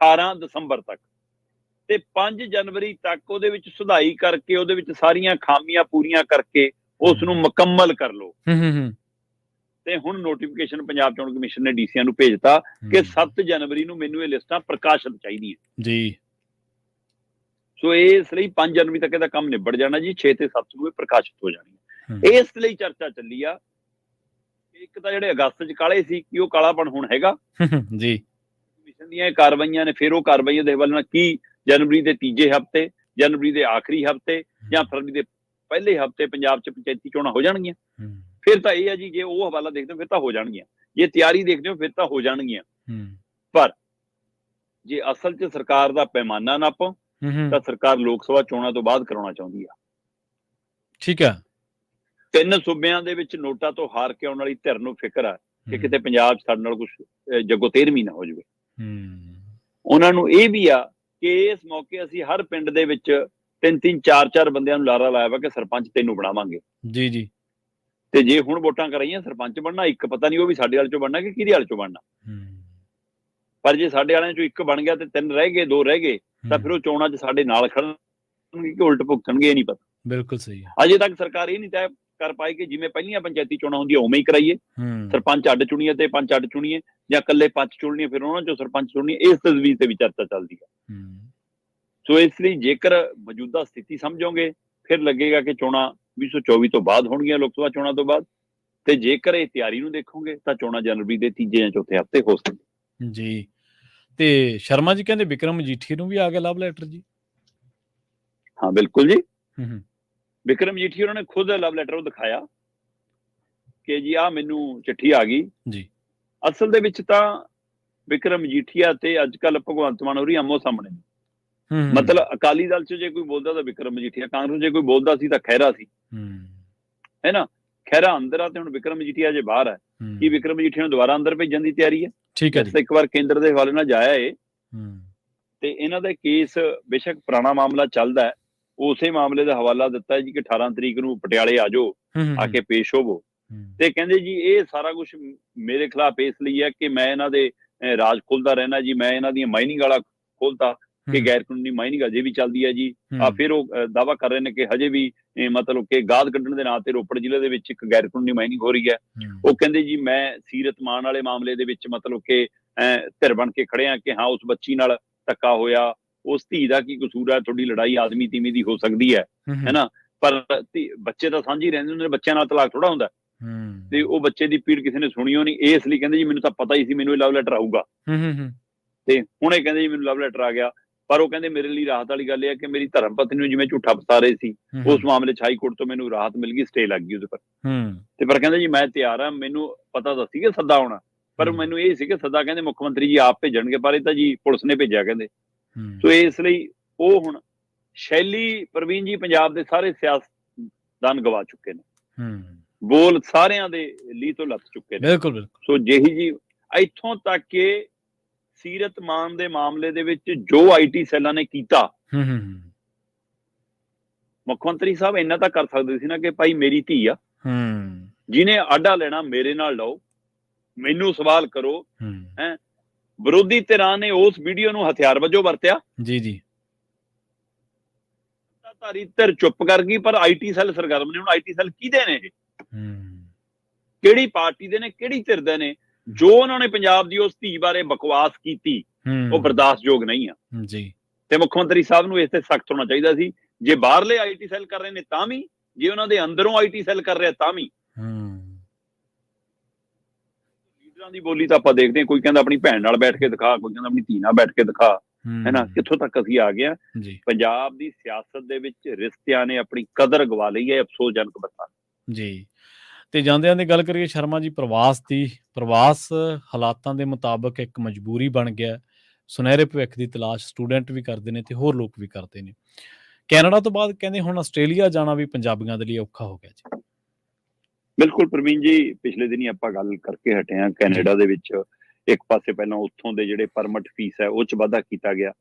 18 ਦਸੰਬਰ ਤੱਕ, ਤੇ 5 ਜਨਵਰੀ ਤੱਕ ਉਹਦੇ ਵਿੱਚ ਸੁਧਾਈ ਕਰਕੇ, ਉਹਦੇ ਵਿੱਚ ਸਾਰੀਆਂ ਖਾਮੀਆਂ ਪੂਰੀਆਂ ਕਰਕੇ ਉਸ ਨੂੰ ਮੁਕੰਮਲ ਕਰ ਲਓ। ਤੇ ਹੁਣ ਨੋਟੀਫਿਕੇਸ਼ਨ ਪੰਜਾਬ ਚੋਣ ਕਮਿਸ਼ਨ ਨੇ ਡੀਸੀਆਂ ਨੂੰ ਭੇਜਤਾ ਕਿ 7 ਜਨਵਰੀ ਨੂੰ ਮੈਨੂੰ ਇਹ ਲਿਸਟਾਂ ਪ੍ਰਕਾਸ਼ਿਤ ਚਾਹੀਦੀਆਂ ਜੀ। ਸੋ ਇਸ ਲਈ 5 ਜਨਵਰੀ ਤੱਕ ਇਹਦਾ ਕੰਮ ਨਿਬੜ ਜਾਣਾ ਜੀ, 6 ਤੇ 7 ਨੂੰ ਇਹ ਪ੍ਰਕਾਸ਼ਿਤ ਹੋ ਜਾਣੀ। ਇਸ ਲਈ ਚਰਚਾ ਚੱਲੀ ਆ। ਇੱਕ ਤਾਂ ਜਿਹੜੇ ਅਗਸਤ 'ਚ ਕਾਲੇ ਸੀ ਕਿ ਉਹ ਕਾਲਾਪਣ ਹੁਣ ਹੈਗਾ ਜੀ। ਕਮਿਸ਼ਨ ਦੀਆਂ ਕਾਰਵਾਈਆਂ ਨੇ, ਫਿਰ ਉਹ ਕਾਰਵਾਈਆਂ ਦੇ ਵੱਲ ਕੀ ਜਨਵਰੀ ਦੇ ਤੀਜੇ ਹਫ਼ਤੇ, ਜਨਵਰੀ ਦੇ ਆਖਰੀ ਹਫ਼ਤੇ ਜਾਂ ਫਰਵਰੀ ਦੇ ਪਹਿਲੇ ਹਫ਼ਤੇ ਪੰਜਾਬ 'ਚ ਪੰਚਾਇਤੀ ਚੋਣਾਂ ਹੋ ਜਾਣਗੀਆਂ। ਫਿਰ ਤਾਂ ਇਹ ਹੈ ਜੀ, ਜੇ ਉਹ ਹਵਾਲਾ ਦੇਖਦੇ ਹੋ ਫਿਰ ਤਾਂ ਹੋ ਜਾਣਗੀਆਂ, ਜੇ ਤਿਆਰੀ ਦੇਖਦੇ ਹੋ ਫਿਰ ਤਾਂ ਹੋ ਜਾਣਗੀਆਂ। ਪਰ ਜੇ ਅਸਲ 'ਚ ਸਰਕਾਰ ਦਾ ਪੈਮਾਨਾ ਨਾਪੋ ਤਾਂ ਸਰਕਾਰ ਲੋਕ ਸਭਾ ਚੋਣਾਂ ਤੋਂ ਬਾਅਦ ਕਰਾਉਣਾ ਚਾਹੁੰਦੀ ਆ। ਠੀਕ ਹੈ। 3 ਸੂਬਿਆਂ ਦੇ ਵਿੱਚ ਨੋਟਾਂ ਤੋਂ ਹਾਰ ਕੇ ਆਉਣ ਵਾਲੀ ਧਿਰ ਨੂੰ ਫਿਕਰ ਆ ਕਿ ਕਿਤੇ ਪੰਜਾਬ 'ਚ ਸਾਡੇ ਨਾਲ ਕੁਝ ਜੱਗੋ ਤੇਰਵੀਂ ਨਾ ਹੋ ਜਾਵੇ। ਉਹਨਾਂ ਨੂੰ ਇਹ ਵੀ ਆ ਕਿ ਇਸ ਮੌਕੇ ਅਸੀਂ ਹਰ ਪਿੰਡ ਦੇ ਵਿੱਚ 3-3 4-4 ਬੰਦਿਆਂ ਨੂੰ ਲਾਰਾ ਲਾਇਆ ਵਾ ਕਿ ਸਰਪੰਚ ਤੈਨੂੰ ਬਣਾਵਾਂਗੇ। ਜੀ ਜੀ। ਤੇ ਜੇ ਹੁਣ ਵੋਟਾਂ ਕਰਾਈਆਂ ਸਰਪੰਚ ਬਣਨਾ, ਇੱਕ ਪਤਾ ਨਹੀਂ ਉਹ ਵੀ ਸਾਡੇ ਵਾਲੇ ਚੋਂ ਬਣਨਾ ਕਿ ਕਿਹਦੇ ਵਾਲੇ ਚੋਂ ਬਣਨਾ। ਪਰ ਜੇ ਸਾਡੇ ਵਾਲਿਆਂ ਚੋਂ ਇੱਕ ਬਣ ਗਿਆ ਤੇ 3 ਰਹਿ ਗਏ, 2 ਰਹਿ ਗਏ, ਤਾਂ ਫਿਰ ਉਹ ਚੋਣਾਂ 'ਚ ਸਾਡੇ ਨਾਲ ਖੜਨਗੇ ਕਿ ਉਲਟ ਭੁਗਤਣਗੇ, ਇਹ ਨਹੀਂ ਪਤਾ। ਬਿਲਕੁਲ ਸਹੀ ਹੈ। ਅਜੇ ਤੱਕ ਸਰਕਾਰ ਇਹ ਨਹੀਂ ਤੈਅ ਕਰ ਪਾਈ ਕਿ ਜਿਵੇਂ ਪਹਿਲੀਆਂ ਪੰਚਾਇਤੀ ਚੋਣਾਂ ਹੁੰਦੀਆਂ ਉਵੇਂ ਹੀ ਕਰਾਈਏ, ਸਰਪੰਚ ਅੱਡ ਚੁਣੀਏ ਤੇ ਪੰਚ ਅੱਡ ਚੁਣੀਏ, ਜਾਂ ਇਕੱਲੇ ਪੰਚ ਚੁਣਨੀਏ ਫਿਰ ਉਹਨਾਂ ਚੋਂ ਸਰਪੰਚ ਚੁਣਨੀਏ। ਇਸ ਤਜਵੀਜ਼ ਤੇ ਵੀ ਚਰਚਾ ਚੱਲਦੀ ਹੈ। ਸੋ ਇਸ ਲਈ ਜੇਕਰ ਮੌਜੂਦਾ ਸਥਿਤੀ ਸਮਝੋਗੇ ਫਿਰ ਲੱਗੇਗਾ ਕਿ ਚੋਣਾਂ 2024 ਤੋਂ ਬਾਅਦ ਹੋਣਗੀਆਂ, ਲੋਕ ਸਭਾ ਚੋਣਾਂ ਤੋਂ ਬਾਅਦ। ਤੇ ਜੇਕਰ ਇਹ ਤਿਆਰੀ ਨੂੰ ਦੇਖੋਗੇ ਤਾਂ ਚੋਣਾਂ ਜਨਵਰੀ ਦੇ ਤੀਜੇ ਜਾਂ ਚੌਥੇ ਹਫ਼ਤੇ ਹੋ ਸਕਦੀਆਂ ਜੀ। ਤੇ ਸ਼ਰਮਾ ਜੀ ਕਹਿੰਦੇ ਵਿਕਰਮ ਮਜੀਠੀਆ ਨੂੰ ਵੀ ਆ ਗਿਆ ਲਵ ਲੈਟਰ ਜੀ। ਹਾਂ ਬਿਲਕੁਲ ਜੀ। ਵਿਕਰਮ ਮਜੀਠੀਆ ਉਹਨਾਂ ਨੇ ਖੁਦ ਲਵ ਲੈਟਰ ਉਹ ਦਿਖਾਇਆ ਕਿ ਜੀ ਆਹ ਮੈਨੂੰ ਚਿੱਠੀ ਆ ਗਈ ਜੀ। ਅਸਲ ਦੇ ਵਿੱਚ ਤਾਂ ਵਿਕਰਮ ਮਜੀਠੀਆ ਤੇ ਅੱਜ ਕੱਲ ਭਗਵੰਤ ਮਾਨ ਹੋਰੀ ਆਮੋ ਸਾਹਮਣੇ ਨੇ। ਮਤਲਬ ਅਕਾਲੀ ਦਲ 'ਚ ਜੇ ਕੋਈ ਬੋਲਦਾ ਤਾਂ ਵਿਕਰਮ ਮਜੀਠੀਆ, ਕਾਂਗਰਸ ਜੇ ਕੋਈ ਬੋਲਦਾ ਸੀ ਤਾਂ ਖਹਿਰਾ ਸੀ, ਹੈ ਨਾ। ਖਹਿਰਾ ਅੰਦਰ ਆ ਤੇ ਹੁਣ ਵਿਕਰਮ ਮਜੀਠੀਆ ਜੇ ਬਾਹਰ ਹੈ। ਕੀ ਵਿਕਰਮ ਮਜੀਠੀਆ ਨੂੰ ਦੁਬਾਰਾ ਅੰਦਰ ਭੇਜਣ ਦੀ ਤਿਆਰੀ ਹੈ? ਠੀਕ ਹੈ। ਇੱਕ ਵਾਰ ਕੇਂਦਰ ਦੇ ਹਵਾਲੇ ਨਾਲ ਜਾਇਆ ਏ ਤੇ ਇਹਨਾਂ ਦਾ ਕੇਸ ਬੇਸ਼ੱਕ ਪੁਰਾਣਾ ਮਾਮਲਾ ਚੱਲਦਾ ਹੈ, ਉਸੇ ਮਾਮਲੇ ਦਾ ਹਵਾਲਾ ਦਿੱਤਾ ਜੀ ਕਿ 18 ਤਰੀਕ ਨੂੰ ਪਟਿਆਲੇ ਆ ਜਾਓ, ਆ ਕੇ ਪੇਸ਼ ਹੋਵੋ। ਤੇ ਕਹਿੰਦੇ ਜੀ ਇਹ ਸਾਰਾ ਕੁਝ ਮੇਰੇ ਖਿਲਾਫ ਇਸ ਲਈ ਹੈ ਕਿ ਮੈਂ ਇਹਨਾਂ ਦੇ ਰਾਜ ਖੋਲਦਾ ਰਹਿਣਾ ਜੀ, ਮੈਂ ਇਹਨਾਂ ਦੀਆਂ ਮਾਈਨਿੰਗ ਵਾਲਾ ਖੋਲਤਾ ਕਿ ਗੈਰ ਕਾਨੂੰਨੀ ਮਾਈਨਿੰਗ ਅਜੇ ਵੀ ਚੱਲਦੀ ਹੈ ਜੀ। ਫਿਰ ਉਹ ਦਾਅਵਾ ਕਰ ਰਹੇ ਨੇ ਕਿ ਹਜੇ ਵੀ ਮਤਲਬ ਕਿ ਗਾਦ ਕੱਢਣ ਦੇ ਨਾਂ ਤੇ ਰੋਪੜ ਜ਼ਿਲ੍ਹੇ ਦੇ ਵਿੱਚ ਇੱਕ ਗੈਰ ਕਾਨੂੰਨੀ ਮਾਈਨਿੰਗ ਹੋ ਰਹੀ ਹੈ। ਉਹ ਕਹਿੰਦੇ ਜੀ ਮੈਂ ਸੀਰਤ ਮਾਨ ਵਾਲੇ ਮਾਮਲੇ ਦੇ ਵਿੱਚ ਮਤਲਬ ਕਿ ਧਿਰ ਬਣ ਕੇ ਖੜੇ ਆ ਕਿ ਹਾਂ ਉਸ ਬੱਚੀ ਨਾਲ ਧੱਕਾ ਹੋਇਆ, ਉਸ ਧੀ ਦਾ ਕੀ ਕਸੂਰ ਹੈ, ਤੁਹਾਡੀ ਲੜਾਈ ਆਦਮੀ ਤੀਵੀਂ ਦੀ ਹੋ ਸਕਦੀ ਹੈ ਨਾ, ਪਰ ਬੱਚੇ ਤਾਂ ਸਾਂਝੀ ਰਹਿੰਦੇ ਹੁੰਦੇ ਨੇ, ਬੱਚਿਆਂ ਨਾਲ ਤਲਾਕ ਥੋੜਾ ਹੁੰਦਾ। ਤੇ ਉਹ ਬੱਚੇ ਦੀ ਪੀੜ ਕਿਸੇ ਨੇ ਸੁਣੀ ਹੋਣੀ, ਇਸ ਲਈ ਕਹਿੰਦੇ ਜੀ ਮੈਨੂੰ ਤਾਂ ਪਤਾ ਹੀ ਸੀ ਮੈਨੂੰ ਇਹ ਲਵ ਲੈਟਰ ਆਊਗਾ। ਤੇ ਹੁਣ ਇਹ ਕਹਿੰਦੇ ਜੀ ਮੈਨੂੰ ਲਵ ਲੈਟਰ ਆ ਗਿਆ। ਪਰ ਉਹ ਕਹਿੰਦੇ ਮੇਰੇ ਲਈ ਰਾਹਤ ਵਾਲੀ ਗੱਲ ਇਹ ਹੈ ਕਿ ਮੇਰੀ ਧਰਮ ਪਤਨੀ ਨੂੰ ਜਿਵੇਂ ਝੂਠਾ ਫਸਾ ਰਹੇ ਸੀ, ਉਸ ਮਾਮਲੇ 'ਚ ਹਾਈ ਕੋਰਟ ਤੋਂ ਮੈਨੂੰ ਰਾਹਤ ਮਿਲ ਗਈ, ਸਟੇ ਲੱਗ ਗਈ ਉਹਦੇ ਪਰ। ਤੇ ਪਰ ਕਹਿੰਦੇ ਜੀ ਮੈਂ ਤਿਆਰ ਹਾਂ, ਮੈਨੂੰ ਪਤਾ ਤਾਂ ਸੀ ਕਿ ਸੱਦਾ ਆਉਣਾ, ਪਰ ਮੈਨੂੰ ਇਹ ਸੀ ਕਿ ਸੱਦਾ ਕਹਿੰਦੇ ਮੁੱਖ ਮੰਤਰੀ ਜੀ ਆਪ ਭੇਜਣਗੇ, ਪਰ ਇਹ ਤਾਂ ਜੀ ਪੁਲਿਸ ਨੇ ਭੇਜਿਆ ਕਹਿੰਦੇ। ਸੋ ਇਸ ਲਈ ਉਹ ਹੁਣ ਸ਼ੈਲੀ ਪ੍ਰਵੀਨ ਜੀ ਪੰਜਾਬ ਦੇ ਸਾਰੇ ਸਿਆਸਤਦਾਨ ਗਵਾ ਚੁੱਕੇ ਨੇ, ਬੋਲ ਸਾਰਿਆਂ ਦੇ ਲੀ ਤੋਂ ਲੱਥ ਚੁੱਕੇ ਨੇ। ਬਿਲਕੁਲ। ਸੋ ਜਿਹੀ ਜੀ ਇੱਥੋਂ ਤੱਕ ਕਿ ਸੀਰਤ ਮਾਨ ਦੇ ਮਾਮਲੇ ਦੇ ਵਿੱਚ ਜੋ ਆਈਟੀ ਸੈੱਲਾਂ ਨੇ ਕੀਤਾ, ਮੁੱਖ ਮੰਤਰੀ ਸਾਹਿਬ ਇੰਨਾ ਤਾਂ ਕਰ ਸਕਦੇ ਸੀ ਨਾ ਕਿ ਭਾਈ ਮੇਰੀ ਧੀ ਆ, ਜਿਹਨੇ ਆਡਾ ਲੈਣਾ ਮੇਰੇ ਨਾਲ ਲਓ, ਮੈਨੂੰ ਸਵਾਲ ਕਰੋ। ਹੈ ਵਿਰੋਧੀ ਧਿਰਾਂ ਨੇ ਉਸ ਵੀਡੀਓ ਨੂੰ ਹਥਿਆਰ ਵਜੋਂ ਵਰਤਿਆ ਜੀ ਜੀ। ਧਾਰੀ ਧਿਰ ਚੁੱਪ ਕਰ ਗਈ, ਪਰ ਆਈਟੀ ਸੈੱਲ ਸਰਗਰਮ ਨੇ। ਹੁਣ ਆਈਟੀ ਸੈੱਲ ਕਿਹਦੇ ਨੇ? ਇਹ ਕਿਹੜੀ ਪਾਰਟੀ ਦੇ ਨੇ, ਕਿਹੜੀ ਧਿਰ ਦੇ ਨੇ? ਜੋ ਉਹਨਾਂ ਨੇ ਪੰਜਾਬ ਦੀ ਉਸ ਧੀ ਬਾਰੇ ਬਕਵਾਸ ਕੀਤੀ ਉਹ ਬਰਦਾਸ਼ਤਯੋਗ ਨਹੀਂ ਆ ਜੀ। ਤੇ ਮੁੱਖ ਮੰਤਰੀ ਸਾਹਿਬ ਨੂੰ ਇਸ ਤੇ ਸਖਤ ਹੋਣਾ ਚਾਹੀਦਾ ਸੀ। ਜੇ ਬਾਹਰਲੇ ਆਈਟੀ ਸੈੱਲ ਕਰ ਰਹੇ ਨੇ ਤਾਂ ਵੀ, ਜੇ ਉਹਨਾਂ ਦੇ ਅੰਦਰੋਂ ਆਈਟੀ ਸੈੱਲ ਕਰ ਰਿਹਾ ਤਾਂ ਵੀ। ਲੀਡਰਾਂ ਦੀ ਬੋਲੀ ਤਾਂ ਆਪਾਂ ਦੇਖਦੇ ਹਾਂ, ਕੋਈ ਕਹਿੰਦਾ ਆਪਣੀ ਭੈਣ ਨਾਲ ਬੈਠ ਕੇ ਦਿਖਾ, ਕੋਈ ਕਹਿੰਦਾ ਆਪਣੀ ਧੀ ਨਾਲ ਬੈਠ ਕੇ ਦਿਖਾ, ਹੈ ਨਾ। ਕਿੱਥੋਂ ਤੱਕ ਅਸੀਂ ਆ ਗਏ ਹਾਂ। ਪੰਜਾਬ ਦੀ ਸਿਆਸਤ ਦੇ ਵਿੱਚ ਰਿਸ਼ਤਿਆਂ ਨੇ ਆਪਣੀ ਕਦਰ ਗਵਾ ਲਈ ਹੈ, ਅਫਸੋਸਜਨਕ ਬੱਤਾ ਜੀ। ਤੇ ਜਾਂਦਿਆਂ ਦੀ ਗੱਲ ਕਰੀਏ ਸ਼ਰਮਾ ਜੀ, ਪ੍ਰਵਾਸ ਦੀ, ਪ੍ਰਵਾਸ ਹਾਲਾਤਾਂ ਦੇ ਮੁਤਾਬਕ ਇੱਕ ਮਜਬੂਰੀ ਬਣ ਗਿਆ। ਸੁਨਹਿਰੇ ਭਵਿੱਖ ਦੀ ਤਲਾਸ਼ ਸਟੂਡੈਂਟ ਵੀ ਕਰਦੇ ਨੇ ਤੇ ਹੋਰ ਲੋਕ ਵੀ ਕਰਦੇ ਨੇ। ਕੈਨੇਡਾ ਤੋਂ ਬਾਅਦ ਕਹਿੰਦੇ ਹੁਣ ਆਸਟ੍ਰੇਲੀਆ ਜਾਣਾ ਵੀ ਪੰਜਾਬੀਆਂ ਦੇ ਲਈ ਔਖਾ ਹੋ ਗਿਆ ਜੀ। ਬਿਲਕੁਲ ਪ੍ਰਵੀਨ ਜੀ, ਪਿਛਲੇ ਦਿਨੀ ਆਪਾਂ ਗੱਲ ਕਰਕੇ ਹਟੇ ਹਾਂ। ਕੈਨੇਡਾ ਦੇ ਵਿੱਚ ਇੱਕ ਪਾਸੇ ਪਹਿਲਾਂ ਉੱਥੋਂ ਦੇ ਜਿਹੜੇ ਪਰਮਿਟ ਫੀਸ ਹੈ ਉਹ 'ਚ ਵਾਧਾ ਕੀਤਾ ਗਿਆ,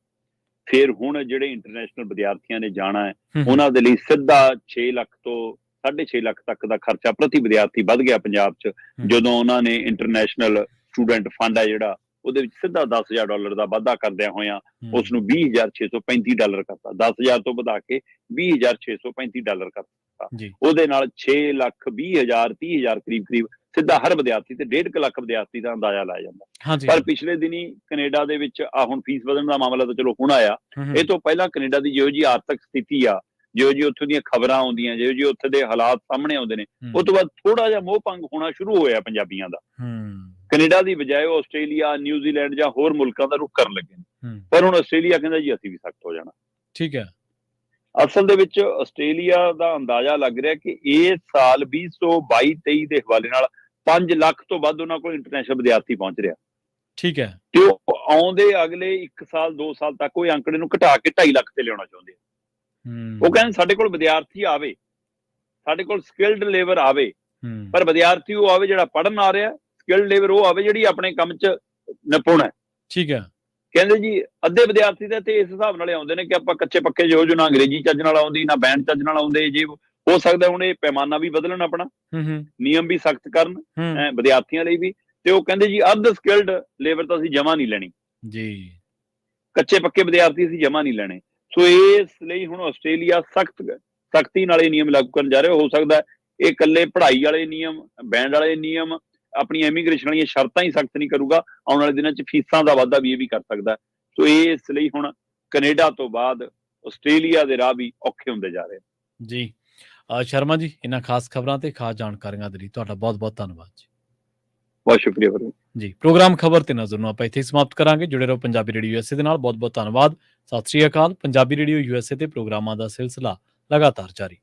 ਫਿਰ ਹੁਣ ਜਿਹੜੇ ਇੰਟਰਨੈਸ਼ਨਲ ਵਿਦਿਆਰਥੀਆਂ ਨੇ ਜਾਣਾ ਹੈ ਉਹਨਾਂ ਦੇ ਲਈ ਸਿੱਧਾ 6 ਲੱਖ ਤੋਂ 6.5 ਲੱਖ ਤੱਕ ਦਾ ਖਰਚਾ ਪ੍ਰਤੀ ਵਿਦਿਆਰਥੀ ਵੱਧ ਗਿਆ ਪੰਜਾਬ 'ਚ, ਜਦੋਂ ਉਹਨਾਂ ਨੇ ਇੰਟਰਨੈਸ਼ਨਲ ਸਟੂਡੈਂਟ ਫੰਡ ਹੈ ਜਿਹੜਾ ਉਹਦੇ ਵਿੱਚ ਸਿੱਧਾ $10,000 ਦਾ ਵਾਧਾ ਕਰਦਿਆਂ ਹੋਇਆਂ ਉਸ ਨੂੰ $20,635 ਕਰਤਾ। 10,000 ਤੋਂ ਵਧਾ ਕੇ $20,635 ਕਰਤਾ। ਉਹਦੇ ਨਾਲ 6 ਲੱਖ 20,000 30,000 ਕਰੀਬ ਸਿੱਧਾ ਹਰ ਵਿਦਿਆਰਥੀ ਤੇ 1.5 ਲੱਖ ਵਿਦਿਆਰਥੀ ਦਾ ਅੰਦਾਜ਼ਾ ਲਾਇਆ ਜਾਂਦਾ। ਹਾਂਜੀ ਪਰ ਪਿਛਲੇ ਦਿਨੀ ਕੈਨੇਡਾ ਦੇ ਵਿੱਚ ਹੁਣ ਫੀਸ ਵਧਣ ਦਾ ਮਾਮਲਾ ਤਾਂ ਚਲੋ ਹੁਣ ਆਇਆ, ਇਹ ਤੋਂ ਪਹਿਲਾਂ ਕੈਨੇਡਾ ਦੀ ਜਿਹੋ ਜਿਹੀ ਆਰਥਿਕ ਸਥਿਤੀ ਆ, ਜਿਹੋ ਜਿਹੀ ਉੱਥੋਂ ਦੀਆਂ ਖਬਰਾਂ ਆਉਂਦੀਆਂ, ਜਿਹੋ ਜਿਹੇ ਉੱਥੇ ਦੇ ਹਾਲਾਤ ਸਾਹਮਣੇ ਆਉਂਦੇ ਨੇ, ਉਹ ਤੋਂ ਬਾਅਦ ਥੋੜਾ ਜਿਹਾ ਮੋਹ ਭੰਗ ਹੋਣਾ ਸ਼ੁਰੂ ਹੋਇਆ ਪੰਜਾਬੀਆਂ ਦਾ। ਕੈਨੇਡਾ ਦੀ ਬਜਾਏ ਉਹ ਆਸਟ੍ਰੇਲੀਆ, ਨਿਊਜ਼ੀਲੈਂਡ ਜਾਂ ਹੋਰ ਮੁਲਕਾਂ ਦਾ ਰੁਖ ਕਰਨ ਲੱਗੇ ਨੇ। ਪਰ ਹੁਣ ਆਸਟ੍ਰੇਲੀਆ ਕਹਿੰਦਾ ਜੀ ਅਸੀਂ ਵੀ ਸਖਤ ਹੋ ਜਾਣਾ। ਠੀਕ ਹੈ। ਅਸਲ ਦੇ ਵਿੱਚ ਆਸਟ੍ਰੇਲੀਆ ਦਾ ਅੰਦਾਜ਼ਾ ਲੱਗ ਰਿਹਾ ਕਿ ਇਸ ਸਾਲ 2022-23 ਦੇ ਹਵਾਲੇ ਨਾਲ 5 ਲੱਖ ਤੋਂ ਵੱਧ ਉਹਨਾਂ ਕੋਲ ਇੰਟਰਨੈਸ਼ਨਲ ਵਿਦਿਆਰਥੀ ਪਹੁੰਚ ਰਿਹਾ। ਠੀਕ ਹੈ। ਤੇ ਉਹ ਆਉਂਦੇ ਅਗਲੇ 1 ਸਾਲ 2 ਸਾਲ ਤੱਕ ਉਹ ਅੰਕੜੇ ਨੂੰ ਘਟਾ ਕੇ 2.5 ਲੱਖ ਤੇ ਲਿਆਉਣਾ ਚਾਹੁੰਦੇ ਆ। ਉਹ ਕਹਿੰਦੇ ਸਾਡੇ ਕੋਲ ਵਿਦਿਆਰਥੀ ਆਵੇ, ਸਾਡੇ ਕੋਲ ਸਕਿਲਡ ਲੇਬਰ ਆਵੇ, ਪਰ ਵਿਦਿਆਰਥੀ ਉਹ ਆਵੇ ਜਿਹੜਾ ਪੜ੍ਹਨ ਆ ਰਿਹਾ, ਸਕਿਲਡ ਲੇਬਰ ਉਹ ਆਵੇ ਜਿਹੜੀ ਆਪਣੇ ਕੰਮ 'ਚ ਨਿਪੁੰਨ ਹੈ। ਠੀਕ ਹੈ। ਕਹਿੰਦੇ ਜੀ ਅੱਧੇ ਵਿਦਿਆਰਥੀ ਤਾਂ ਤੇ ਇਸ ਹਿਸਾਬ ਨਾਲ ਆਉਂਦੇ ਨੇ ਕਿ ਆਪਾਂ ਕੱਚੇ ਪੱਕੇ ਜੋ ਨਾ ਅੰਗਰੇਜ਼ੀ ਚੱਜ ਨਾਲ ਆਉਂਦੀ, ਨਾ ਬੈਂਡ ਚੱਜ ਨਾਲ ਆਉਂਦੇ, ਜੇ ਹੋ ਸਕਦਾ ਹੁਣ ਇਹ ਪੈਮਾਨਾ ਵੀ ਬਦਲਣ, ਆਪਣਾ ਨਿਯਮ ਵੀ ਸਖਤ ਕਰਨ ਵਿਦਿਆਰਥੀਆਂ ਲਈ ਵੀ। ਤੇ ਉਹ ਕਹਿੰਦੇ ਜੀ ਅੱਧ ਸਕਿਲਡ ਲੇਬਰ ਤਾਂ ਅਸੀਂ ਜਮਾ ਨਹੀਂ ਲੈਣੀ ਜੀ, ਕੱਚੇ ਪੱਕੇ ਵਿਦਿਆਰਥੀ ਅਸੀਂ ਜਮਾ ਨਹੀਂ ਲੈਣੇ। ਸੋ ਇਸ ਲਈ ਹੁਣ ਆਸਟ੍ਰੇਲੀਆ ਸਖਤੀ ਨਾਲ ਇਹ ਨਿਯਮ ਲਾਗੂ ਕਰਨ ਜਾ ਰਿਹਾ। ਹੋ ਸਕਦਾ ਇਹ ਇਕੱਲੇ ਪੜ੍ਹਾਈ ਵਾਲੇ ਨਿਯਮ, ਬੈਂਡ ਵਾਲੇ ਨਿਯਮ, ਆਪਣੀਆਂ ਇਮੀਗ੍ਰੇਸ਼ਨ ਵਾਲੀਆਂ ਸ਼ਰਤਾਂ ਹੀ ਸਖਤ ਨਹੀਂ ਕਰੂਗਾ, ਆਉਣ ਵਾਲੇ ਦਿਨਾਂ 'ਚ ਫੀਸਾਂ ਦਾ ਵਾਧਾ ਵੀ ਇਹ ਵੀ ਕਰ ਸਕਦਾ। ਸੋ ਇਸ ਲਈ ਹੁਣ ਕੈਨੇਡਾ ਤੋਂ ਬਾਅਦ ਆਸਟ੍ਰੇਲੀਆ ਦੇ ਰਾਹ ਵੀ ਔਖੇ ਹੁੰਦੇ ਜਾ ਰਹੇ ਜੀ। ਸ਼ਰਮਾ ਜੀ, ਇਹਨਾਂ ਖਾਸ ਖਬਰਾਂ ਤੇ ਖਾਸ ਜਾਣਕਾਰੀਆਂ ਦੇ ਲਈ ਤੁਹਾਡਾ ਬਹੁਤ ਬਹੁਤ ਧੰਨਵਾਦ ਜੀ। ਬਹੁਤ ਸ਼ੁਕਰੀਆ ਜੀ। ਪ੍ਰੋਗਰਾਮ ਖਬਰ ਤੇ ਨਜ਼ਰ ਨੂੰ ਆਪਾਂ ਇੱਥੇ ਸਮਾਪਤ ਕਰਾਂਗੇ। ਜੁੜੇ ਰਹੋ ਪੰਜਾਬੀ ਰੇਡੀਓ USA ਦੇ ਨਾਲ। ਬਹੁਤ ਬਹੁਤ ਧੰਨਵਾਦ। ਸਤਿ ਸ੍ਰੀ ਅਕਾਲ। ਪੰਜਾਬੀ ਰੇਡੀਓ USA ਤੇ ਪ੍ਰੋਗਰਾਮਾਂ ਦਾ ਸਿਲਸਿਲਾ ਲਗਾਤਾਰ ਜਾਰੀ।